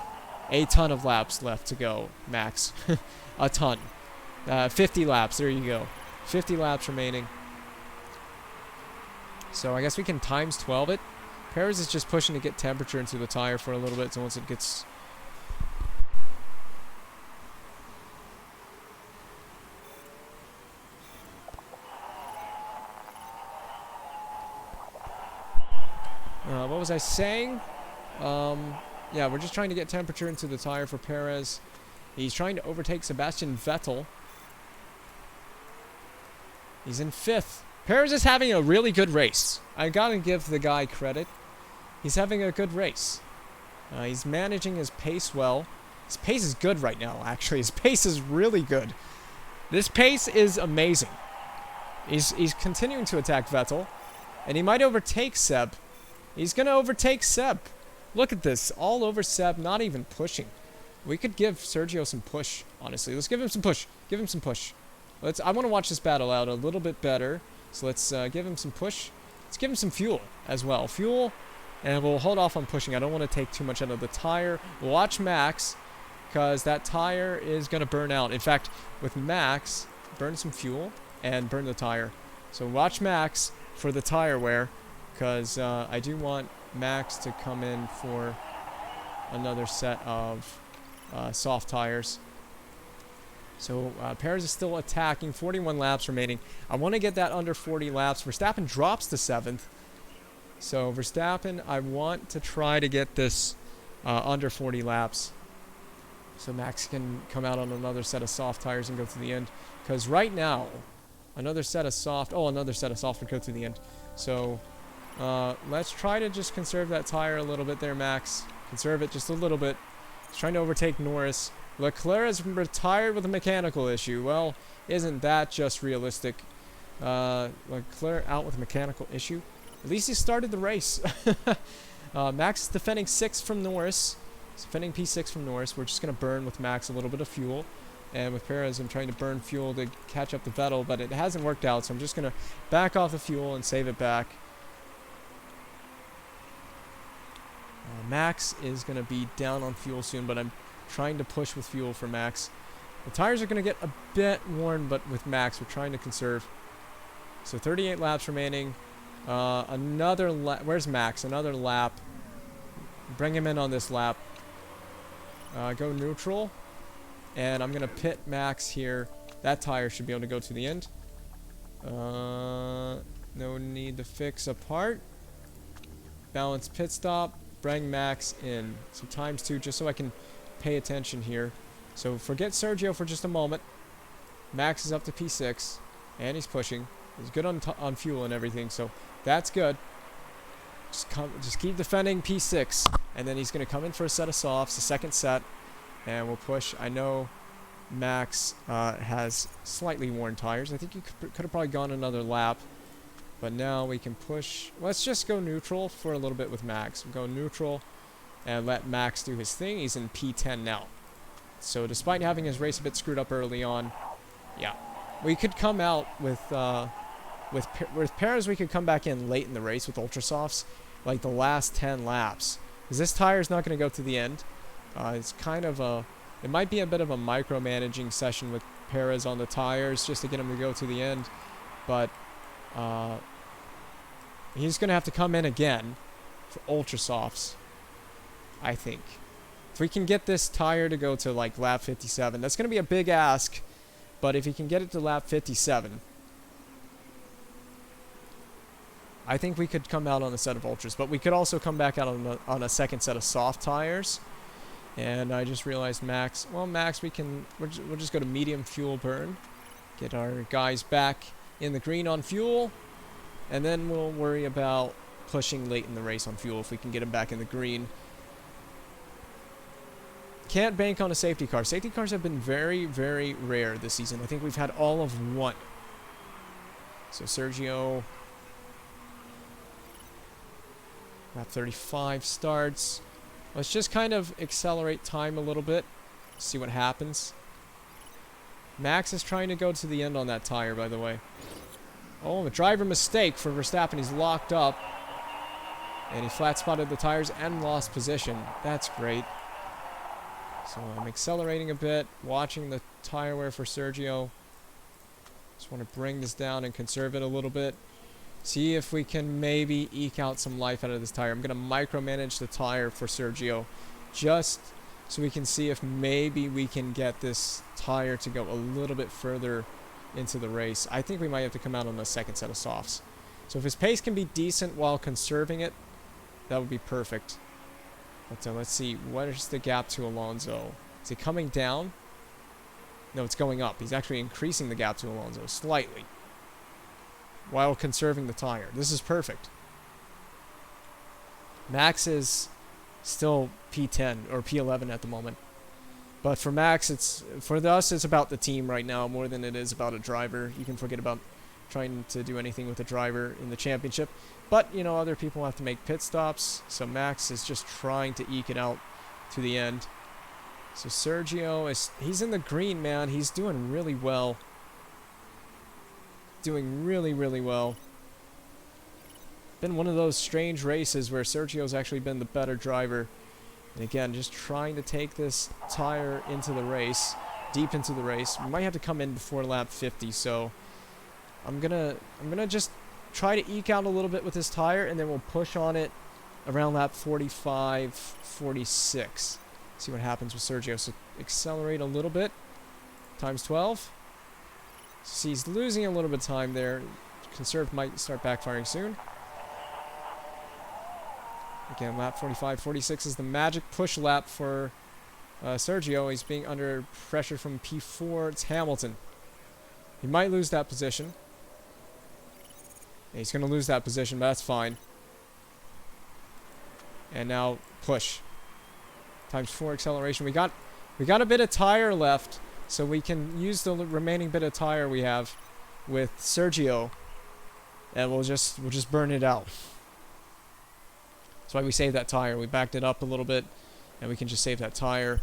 a ton of laps left to go, Max. A ton. 50 laps, there you go. 50 laps remaining. So I guess we can times 12 it. Perez is just pushing to get temperature into the tire for a little bit, so once it gets... what was I saying? Yeah, we're just trying to get temperature into the tire for Perez. He's trying to overtake Sebastian Vettel. He's in 5th. Perez is having a really good race. I gotta give the guy credit. He's having a good race. He's managing his pace well. His pace is good right now, actually. His pace is really good. This pace is amazing. He's continuing to attack Vettel. And he might overtake Seb. He's going to overtake Seb. Look at this. All over Seb, not even pushing. We could give Sergio some push, honestly. Let's give him some push. Give him some push. I want to watch this battle out a little bit better. So let's give him some push. Let's give him some fuel as well. Fuel, and we'll hold off on pushing. I don't want to take too much out of the tire. Watch Max, because that tire is going to burn out. In fact, with Max, burn some fuel and burn the tire. So watch Max for the tire wear, because I do want Max to come in for another set of soft tires. So Perez is still attacking. 41 laps remaining. I want to get that under 40 laps. Verstappen drops to 7th. So Verstappen, I want to try to get this under 40 laps. So Max can come out on another set of soft tires and go to the end. Because right now, another set of soft would go to the end. So let's try to just conserve that tire a little bit there, Max. Conserve it just a little bit. He's trying to overtake Norris. Leclerc is retired with a mechanical issue. Well, isn't that just realistic? Leclerc out with a mechanical issue. At least he started the race. Max is defending 6 from Norris. He's defending P6 from Norris. We're just going to burn with Max a little bit of fuel. And with Perez, I'm trying to burn fuel to catch up to Vettel, but it hasn't worked out, so I'm just going to back off the fuel and save it back. Max is going to be down on fuel soon, but I'm trying to push with fuel for Max. The tires are going to get a bit worn, but with Max, we're trying to conserve. So 38 laps remaining. Another lap. Where's Max? Another lap. Bring him in on this lap. Go neutral. And I'm going to pit Max here. That tire should be able to go to the end. No need to fix a part. Balance pit stop. Bring Max in. So times 2 just so I can pay attention here. So forget Sergio for just a moment. Max is up to P6. And he's pushing. He's good on fuel and everything. So that's good. Just keep defending P6. And then he's going to come in for a set of softs. The second set. And we'll push. I know Max has slightly worn tires. I think he could have probably gone another lap. But now we can push. Let's just go neutral for a little bit with Max. We'll go neutral and let Max do his thing. He's in P10 now. So despite having his race a bit screwed up early on, yeah. We could come out with Perez, we could come back in late in the race with Ultra Softs, like the last 10 laps. Because this tire is not going to go to the end. It's kind of it might be a bit of a micromanaging session with Perez on the tires just to get him to go to the end. But he's going to have to come in again for Ultra Softs, I think. If we can get this tire to go to like lap 57, that's going to be a big ask. But if he can get it to lap 57, I think we could come out on a set of ultras. But we could also come back out on a second set of soft tires. And I just realized Max, well, Max, we'll just go to medium fuel burn. Get our guys back in the green on fuel. And then we'll worry about pushing late in the race on fuel if we can get him back in the green. Can't bank on a safety car. Safety cars have been very, very rare this season. I think we've had all of one. So Sergio, lap 35 starts. Let's just kind of accelerate time a little bit. See what happens. Max is trying to go to the end on that tire, by the way. Oh, a driver mistake for Verstappen. He's locked up. And he flat spotted the tires and lost position. That's great. So I'm accelerating a bit, watching the tire wear for Sergio. Just want to bring this down and conserve it a little bit. See if we can maybe eke out some life out of this tire. I'm going to micromanage the tire for Sergio just so we can see if maybe we can get this tire to go a little bit further into the race. I think we might have to come out on a second set of softs. So if his pace can be decent while conserving it, that would be perfect. But let's see, what is the gap to Alonso? Is he coming down? No, it's going up. He's actually increasing the gap to Alonso slightly while conserving the tire. This is perfect. Max is still P10 or P11 at the moment. But for Max, for us, it's about the team right now more than it is about a driver. You can forget about trying to do anything with a driver in the championship. But, you know, other people have to make pit stops. So Max is just trying to eke it out to the end. So Sergio, he's in the green, man. He's doing really well. Doing really, really well. Been one of those strange races where Sergio's actually been the better driver. And again, just trying to take this tire into the race, deep into the race. We might have to come in before lap 50, so I'm gonna just try to eke out a little bit with this tire, and then we'll push on it around lap 45, 46. See what happens with Sergio. So accelerate a little bit, times 12. See, he's losing a little bit of time there. Conserve might start backfiring soon. Again, lap 45, 46 is the magic push lap for Sergio. He's being under pressure from P4. It's Hamilton. He might lose that position. He's going to lose that position, but that's fine. And now push. Times 4 acceleration. We got a bit of tire left, so we can use the remaining bit of tire we have with Sergio, and we'll just burn it out. That's why we saved that tire. We backed it up a little bit, and we can just save that tire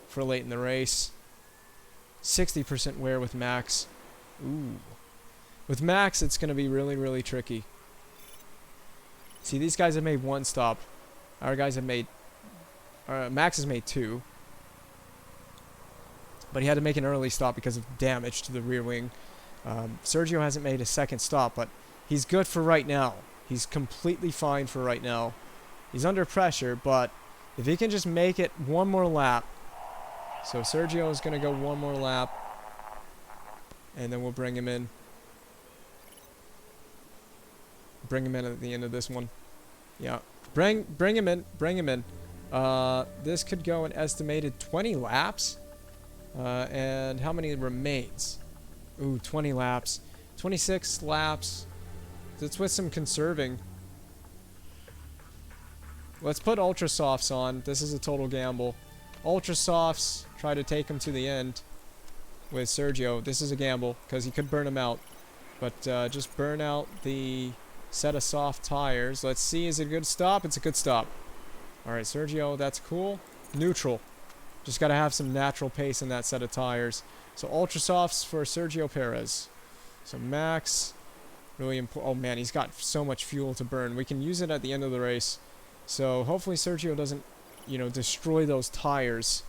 for late in the race. 60% wear with Max. Ooh. With Max, it's going to be really, really tricky. See, these guys have made one stop. Our guys have made... Max has made 2. But he had to make an early stop because of damage to the rear wing. Sergio hasn't made a second stop, but he's good for right now. He's completely fine for right now. He's under pressure, but if he can just make it one more lap. So Sergio is going to go one more lap. And then we'll bring him in. Bring him in at the end of this one. Yeah. Bring him in. Bring him in. This could go an estimated 20 laps. And how many remains? Ooh, 20 laps. 26 laps. That's with some conserving. Let's put Ultra Softs on. This is a total gamble. Ultra Softs, try to take him to the end with Sergio. This is a gamble because he could burn him out. But just burn out the set of soft tires. Let's see, is it a good stop? It's a good stop. Alright, Sergio, that's cool. Neutral. Just got to have some natural pace in that set of tires. So Ultra Softs for Sergio Perez. So Max, really important. Oh man, he's got so much fuel to burn. We can use it at the end of the race. So hopefully Sergio doesn't, destroy those tires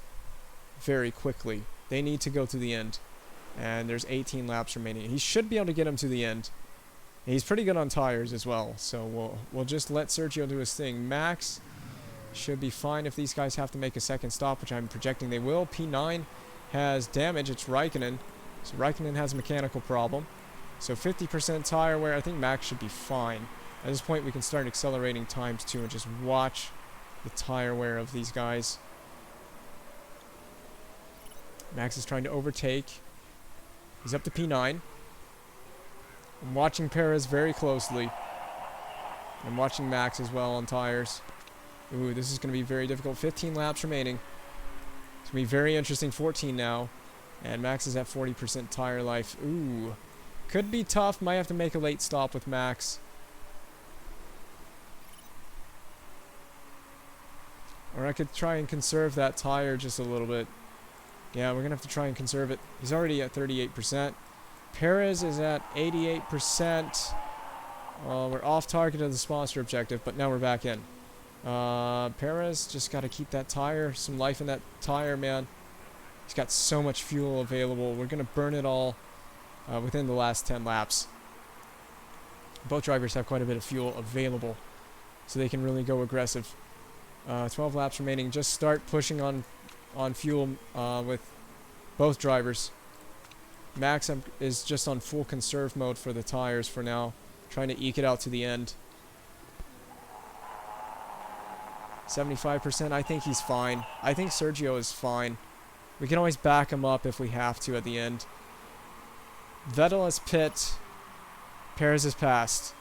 very quickly. They need to go to the end. And there's 18 laps remaining. He should be able to get him to the end. He's pretty good on tires as well. So we'll just let Sergio do his thing. Max should be fine if these guys have to make a second stop, which I'm projecting they will. P9 has damage. It's Raikkonen. So Raikkonen has a mechanical problem. So 50% tire wear. I think Max should be fine. At this point, we can start accelerating times 2 and just watch the tire wear of these guys. Max is trying to overtake. He's up to P9. I'm watching Perez very closely. I'm watching Max as well on tires. Ooh, this is going to be very difficult. 15 laps remaining. It's going to be very interesting. 14 now. And Max is at 40% tire life. Ooh. Could be tough. Might have to make a late stop with Max. Or I could try and conserve that tire just a little bit. Yeah, we're going to have to try and conserve it. He's already at 38%. Perez is at 88%. We're off target of the sponsor objective, but now we're back in. Perez just got to keep that tire, some life in that tire, man. He's got so much fuel available. We're going to burn it all within the last 10 laps. Both drivers have quite a bit of fuel available, so they can really go aggressive. 12 laps remaining. Just start pushing on fuel with both drivers. Max is just on full conserve mode for the tires for now, trying to eke it out to the end. 75%, I think he's fine. I think Sergio is fine. We can always back him up if we have to at the end. Vettel has pit. Perez has passed.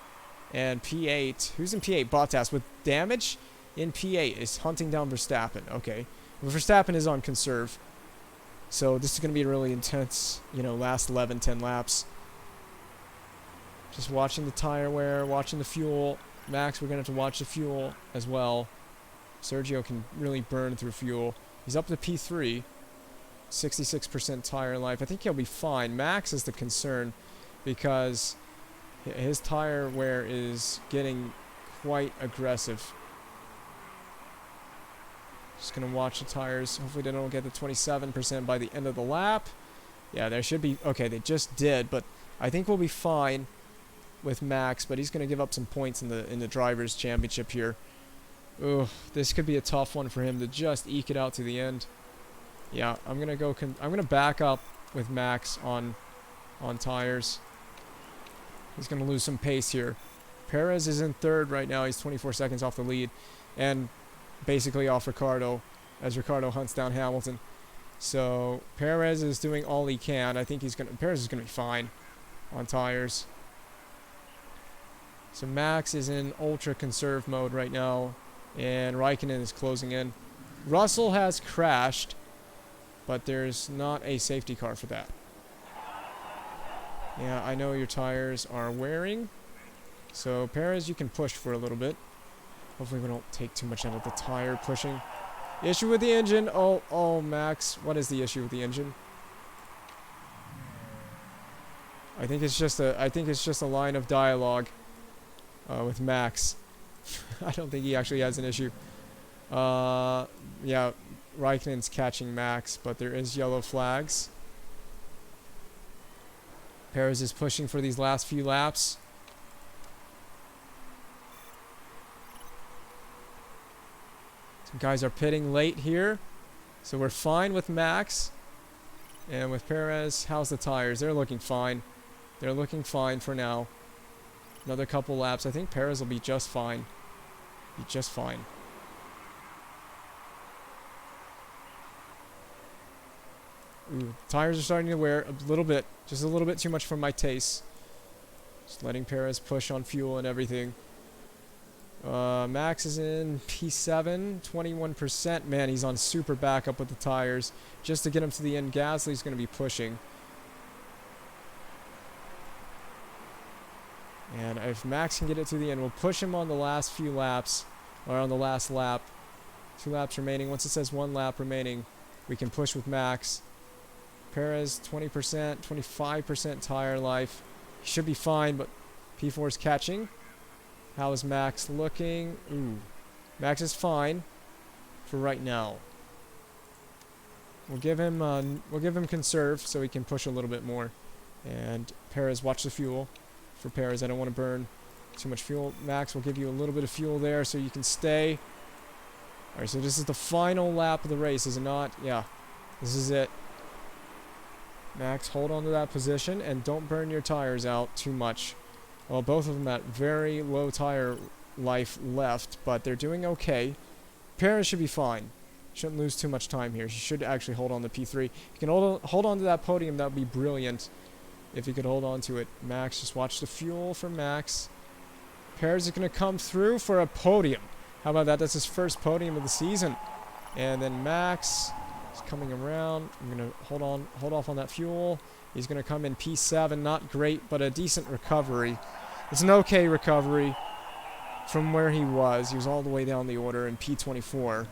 And P8, who's in P8? Bottas with damage in P8 is hunting down Verstappen. Okay. Well, Verstappen is on conserve. So this is going to be a really intense, last 11, 10 laps. Just watching the tire wear, watching the fuel. Max, we're going to have to watch the fuel as well. Sergio can really burn through fuel. He's up to P3. 66% tire life. I think he'll be fine. Max is the concern because his tire wear is getting quite aggressive. Just going to watch the tires. Hopefully they don't get to 27% by the end of the lap. Yeah, there should be... Okay, they just did, but I think we'll be fine with Max, but he's going to give up some points in the Drivers' Championship here. Ugh, this could be a tough one for him to just eke it out to the end. Yeah, I'm going to go... I'm going to back up with Max on tires. He's going to lose some pace here. Perez is in third right now. He's 24 seconds off the lead. And basically off Ricardo as Ricardo hunts down Hamilton. So Perez is doing all he can. I think Perez is going to be fine on tires. So Max is in ultra conserve mode right now. And Raikkonen is closing in. Russell has crashed, but there's not a safety car for that. Yeah, I know your tires are wearing. So Perez, you can push for a little bit. Hopefully we don't take too much out of the tire pushing. Issue with the engine. Oh, Max. What is the issue with the engine? I think it's just a line of dialogue with Max. I don't think he actually has an issue. Yeah, Raikkonen's catching Max, but there is yellow flags. Perez is pushing for these last few laps. Some guys are pitting late here. So we're fine with Max. And with Perez, how's the tires? They're looking fine. They're looking fine for now. Another couple laps. I think Perez will be just fine. Be just fine. Ooh, tires are starting to wear a little bit. Just a little bit too much for my taste. Just letting Perez push on fuel and everything. Max is in P7, 21%. Man, he's on super backup with the tires. Just to get him to the end, Gasly's going to be pushing. And if Max can get it to the end, we'll push him on the last few laps. Or on the last lap. 2 laps remaining. Once it says 1 lap remaining, we can push with Max. Perez, 20%, 25% tire life. He should be fine, but P4 is catching. How is Max looking? Ooh. Max is fine for right now. We'll give him conserve so he can push a little bit more. And Perez, watch the fuel. For Perez, I don't want to burn too much fuel. Max will give you a little bit of fuel there so you can stay. Alright, so this is the final lap of the race, is it not? Yeah. This is it. Max, hold on to that position and don't burn your tires out too much. Well, both of them at very low tire life left, but they're doing okay. Perez should be fine. Shouldn't lose too much time here. She should actually hold on to P3. If you can hold on to that podium, that would be brilliant. If you could hold on to it. Max, just watch the fuel for Max. Perez is going to come through for a podium. How about that? That's his first podium of the season. And then Max is coming around. I'm going to hold off on that fuel. He's going to come in P7. Not great, but a decent recovery. It's an okay recovery from where he was. He was all the way down the order in P24.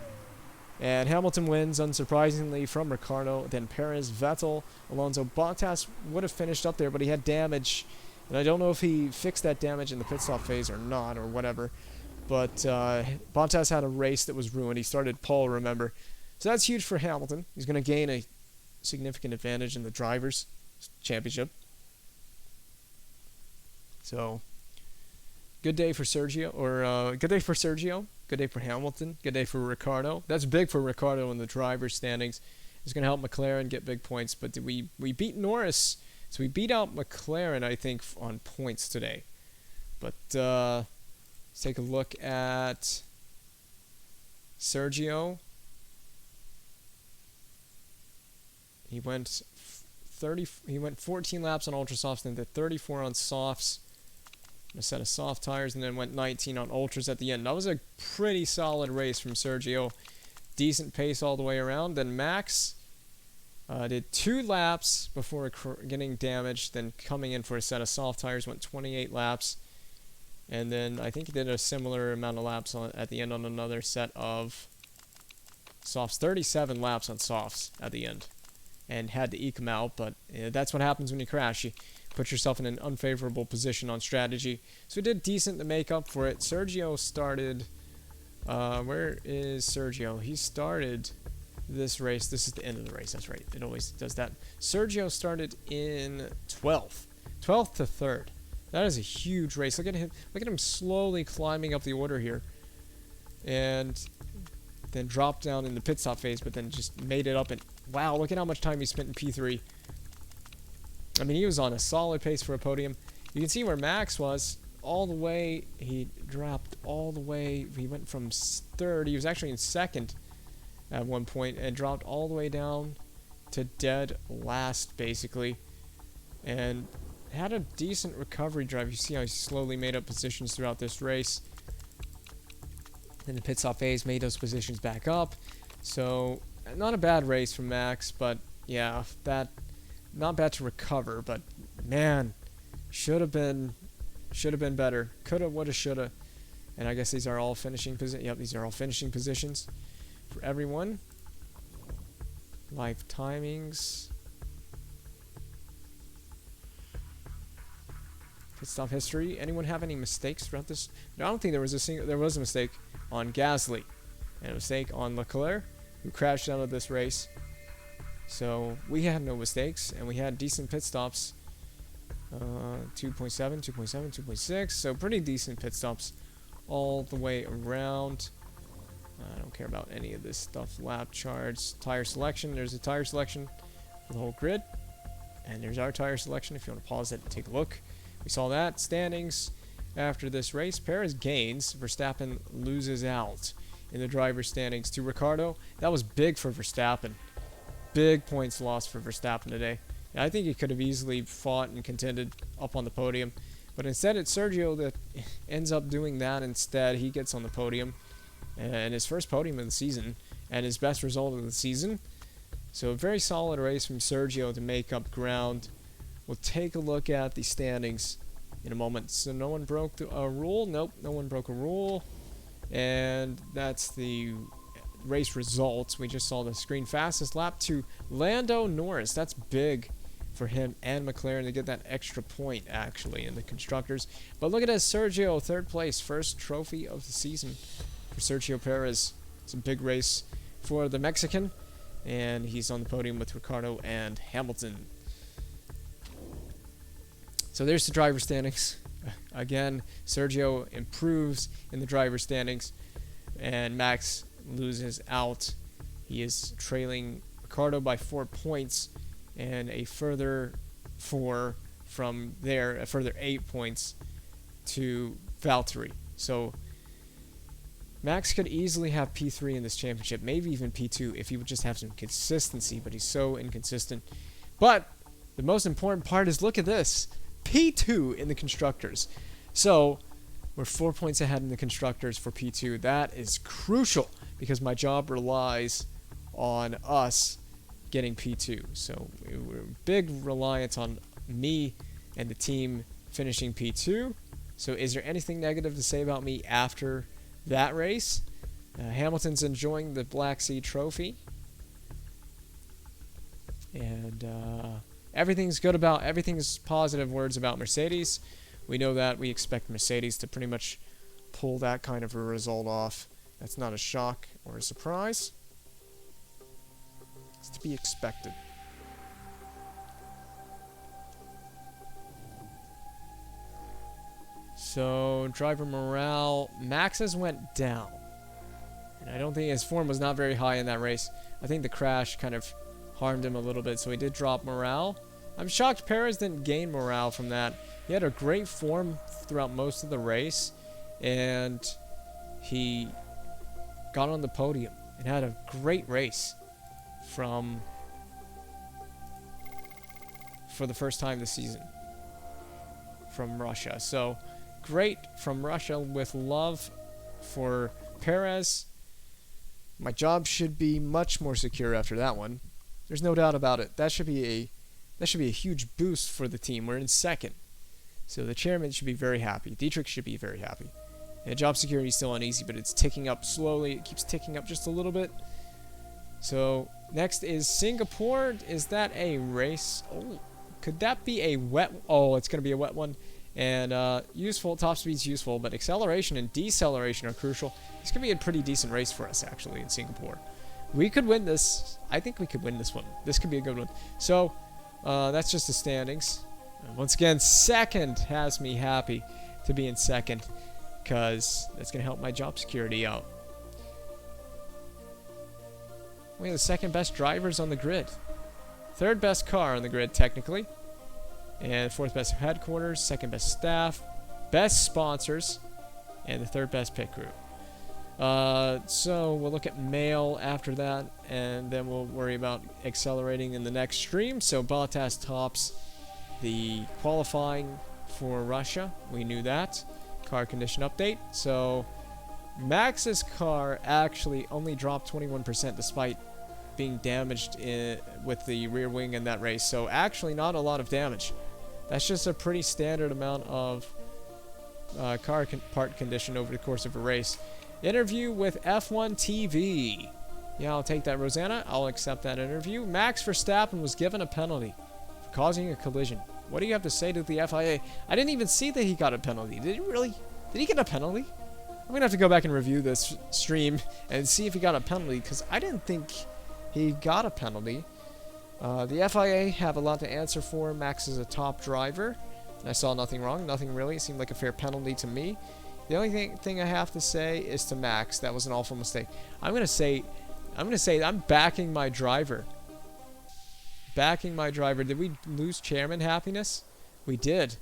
And Hamilton wins, unsurprisingly, from Ricciardo. Then Perez, Vettel, Alonso. Bottas would have finished up there, but he had damage. And I don't know if he fixed that damage in the pit stop phase or not, or whatever. But Bottas had a race that was ruined. He started pole, remember. So that's huge for Hamilton. He's going to gain a significant advantage in the Drivers' Championship. So, good day for Sergio, or good day for Sergio. Good day for Hamilton. Good day for Ricciardo. That's big for Ricciardo in the driver's standings. It's going to help McLaren get big points. But we beat Norris. So we beat out McLaren, I think, on points today. But let's take a look at Sergio. He went 14 laps on ultra softs, then did 34 on softs. A set of soft tires, and then went 19 on ultras at the end. That was a pretty solid race from Sergio. Decent pace all the way around. Then Max did 2 laps before getting damaged, then coming in for a set of soft tires, went 28 laps. And then I think he did a similar amount of laps at the end on another set of softs. 37 laps on softs at the end. And had to eke him out, but that's what happens when you crash. You put yourself in an unfavorable position on strategy. So he did decent to make up for it. Sergio started... where is Sergio? He started this race. This is the end of the race. That's right. It always does that. Sergio started in 12th. 12th to 3rd. That is a huge race. Look at him. Look at him slowly climbing up the order here. And then dropped down in the pit stop phase, but then just made it up. And wow, look at how much time he spent in P3. I mean, he was on a solid pace for a podium. You can see where Max was all the way. He dropped all the way. He went from 3rd. He was actually in 2nd at one point and dropped all the way down to dead last, basically. And had a decent recovery drive. You see how he slowly made up positions throughout this race. Then the pit stop phase made those positions back up. So, not a bad race from Max, but yeah, that... not bad to recover, but man, should have been better. Coulda, woulda, shoulda. And I guess these are all finishing positions. Yep, these are all finishing positions for everyone. Life timings. Pit stop history. Anyone have any mistakes throughout this? No, I don't think there was a mistake on Gasly, and a mistake on Leclerc, who crashed out of this race. So we had no mistakes, and we had decent pit stops. 2.7, 2.7, 2.6. So pretty decent pit stops all the way around. I don't care about any of this stuff. Lap charts, tire selection. There's a tire selection for the whole grid. And there's our tire selection if you want to pause it and take a look. We saw that. Standings after this race. Perez gains. Verstappen loses out in the driver's standings to Ricciardo. That was big for Verstappen. Big points lost for Verstappen today. And I think he could have easily fought and contended up on the podium. But instead, it's Sergio that ends up doing that instead. He gets on the podium. And his first podium of the season. And his best result of the season. So a very solid race from Sergio to make up ground. We'll take a look at the standings in a moment. So no one broke a rule. Nope, no one broke a rule. And that's the race results. We just saw the screen. Fastest lap to Lando Norris. That's big for him and McLaren to get that extra point, actually, in the constructors. But look at this, Sergio, 3rd place. First trophy of the season for Sergio Perez. It's a big race for the Mexican. And he's on the podium with Ricciardo and Hamilton. So there's the driver standings. Again, Sergio improves in the driver standings. And Max loses out. He is trailing Ricciardo by 4 points and a further 4 from there, a further 8 points to Valtteri. So Max could easily have P3 in this championship, maybe even P2 if he would just have some consistency, but he's so inconsistent. But the most important part is, look at this, P2 in the Constructors. So we're 4 points ahead in the Constructors for P2. That is crucial because my job relies on us getting P2. So we're big reliance on me and the team finishing P2. So is there anything negative to say about me after that race? Hamilton's enjoying the Black Sea Trophy. And everything's positive words about Mercedes. We know that. We expect Mercedes to pretty much pull that kind of a result off. That's not a shock or a surprise. It's to be expected. So, driver morale. Max's went down. And I don't think his form was not very high in that race. I think the crash kind of harmed him a little bit, so he did drop morale. I'm shocked Perez didn't gain morale from that. He had a great form throughout most of the race, and he got on the podium and had a great race for the first time this season from Russia. So great from Russia with love for Perez. My job should be much more secure after that one. There's no doubt about it. That should be a huge boost for the team. We're in second. So the chairman should be very happy. Dietrich should be very happy. And job security is still uneasy, but it's ticking up slowly. It keeps ticking up just a little bit. So next is Singapore. Is that a race? Oh, could that be a wet? Oh, it's going to be a wet one. And useful, top speed's useful, but acceleration and deceleration are crucial. It's going to be a pretty decent race for us, actually, in Singapore. We could win this. I think we could win this one. This could be a good one. So that's just the standings. Once again, second has me happy to be in second because that's going to help my job security out. We have the second best drivers on the grid. Third best car on the grid, technically. And fourth best headquarters, second best staff, best sponsors, and the third best pit crew. So we'll look at mail after that, and then we'll worry about accelerating in the next stream. So Bottas tops the qualifying for Russia. We knew that. Car condition update. So Max's car actually only dropped 21% despite being damaged with the rear wing in that race. So actually not a lot of damage. That's just a pretty standard amount of car part condition over the course of a race. Interview with F1 TV. Yeah, I'll take that, Rosanna. I'll accept that interview. Max Verstappen was given a penalty for causing a collision. What do you have to say to the FIA? I didn't even see that he got a penalty. Did he really? Did he get a penalty? I'm going to have to go back and review this stream and see if he got a penalty, because I didn't think he got a penalty. The FIA have a lot to answer for. Max is a top driver. I saw nothing wrong. Nothing really. It seemed like a fair penalty to me. The only thing I have to say is to Max, that was an awful mistake. I'm gonna say I'm backing my driver. Backing my driver. Did we lose chairman happiness? We did.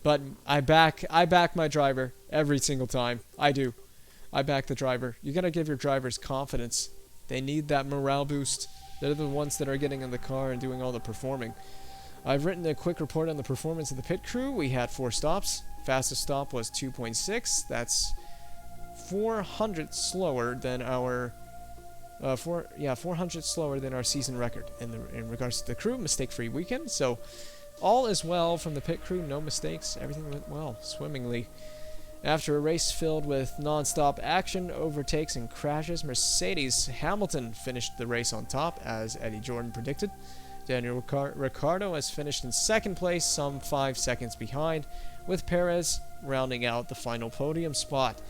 But I back my driver every single time. I do. I back the driver. You gotta give your drivers confidence. They need that morale boost. They're the ones that are getting in the car and doing all the performing. I've written a quick report on the performance of the pit crew. We had 4 stops. Fastest stop was 2.6. That's 400 slower than our 400 slower than our season record in regards to the crew. Mistake-free weekend. So all is well from the pit crew. No mistakes. Everything went well, swimmingly. After a race filled with non-stop action, overtakes, and crashes, Mercedes Hamilton finished the race on top, as Eddie Jordan predicted. Daniel Ricciardo has finished in second place, some 5 seconds behind, with Perez rounding out the final podium spot.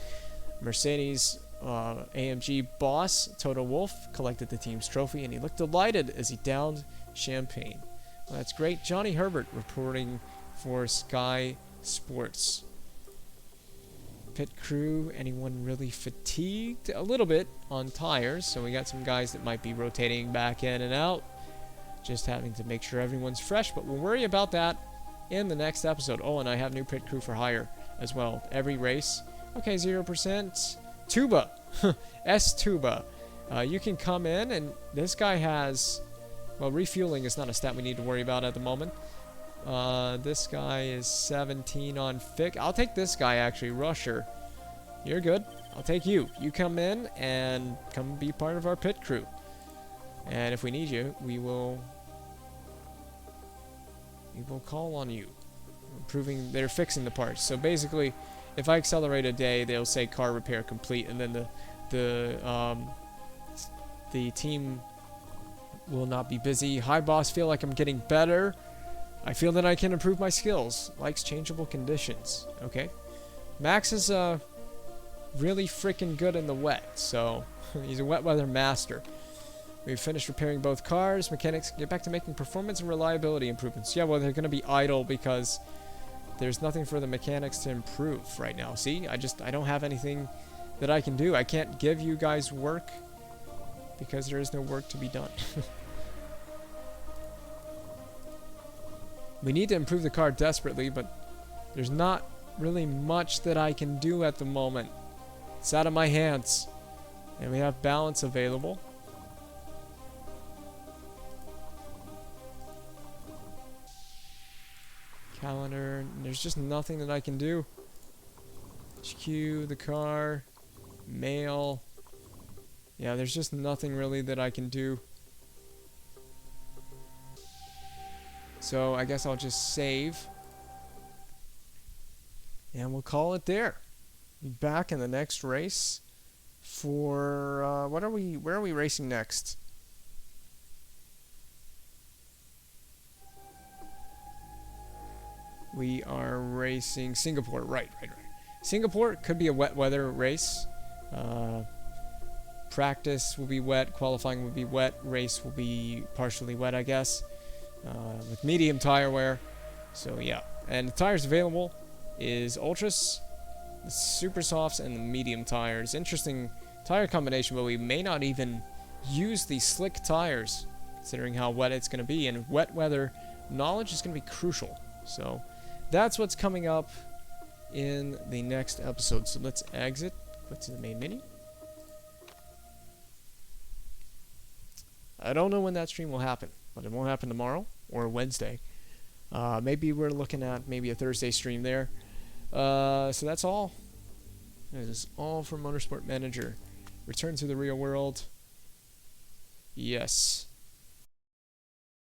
Mercedes AMG boss Toto Wolff collected the team's trophy, and he looked delighted as he downed champagne. Well, that's great. Johnny Herbert reporting for Sky Sports. Pit crew, anyone really fatigued? A little bit on tires, so we got some guys that might be rotating back in and out. Just having to make sure everyone's fresh, but we'll worry about that in the next episode. Oh, and I have new pit crew for hire as well. Every race. Okay, 0%. Tuba. S Tuba. You can come in, and this guy has... Well, refueling is not a stat we need to worry about at the moment. This guy is 17 on Fick. I'll take this guy, actually. Rusher. You're good. I'll take you. You come in and come be part of our pit crew. And if we need you, we will call on you. Proving they're fixing the parts. So basically, if I accelerate a day, they'll say car repair complete, and then the team will not be busy. Hi boss, feel like I'm getting better. I feel that I can improve my skills. Likes changeable conditions. Okay. Max is really freaking good in the wet, so he's a wet weather master. We've finished repairing both cars. Mechanics get back to making performance and reliability improvements. Yeah, well, they're going to be idle because there's nothing for the mechanics to improve right now. See, I don't have anything that I can do. I can't give you guys work because there is no work to be done. We need to improve the car desperately, but there's not really much that I can do at the moment. It's out of my hands. And we have balance available. Calendar. There's just nothing that I can do. HQ, the car, mail. Yeah, there's just nothing really that I can do. So I guess I'll just save. And we'll call it there. Be back in the next race for where are we racing next? We are racing Singapore. Right. Singapore could be a wet weather race. Practice will be wet, qualifying will be wet, race will be partially wet, I guess, with medium tire wear. So yeah, and the tires available is Ultras, the Super Softs, and the medium tires. Interesting tire combination, but we may not even use the slick tires, considering how wet it's going to be, and wet weather knowledge is going to be crucial. So that's what's coming up in the next episode. So let's exit, go to the main menu. I don't know when that stream will happen, but it won't happen tomorrow or Wednesday. Maybe we're looking at maybe a Thursday stream there. So that's all. That is all for Motorsport Manager. Return to the real world. Yes.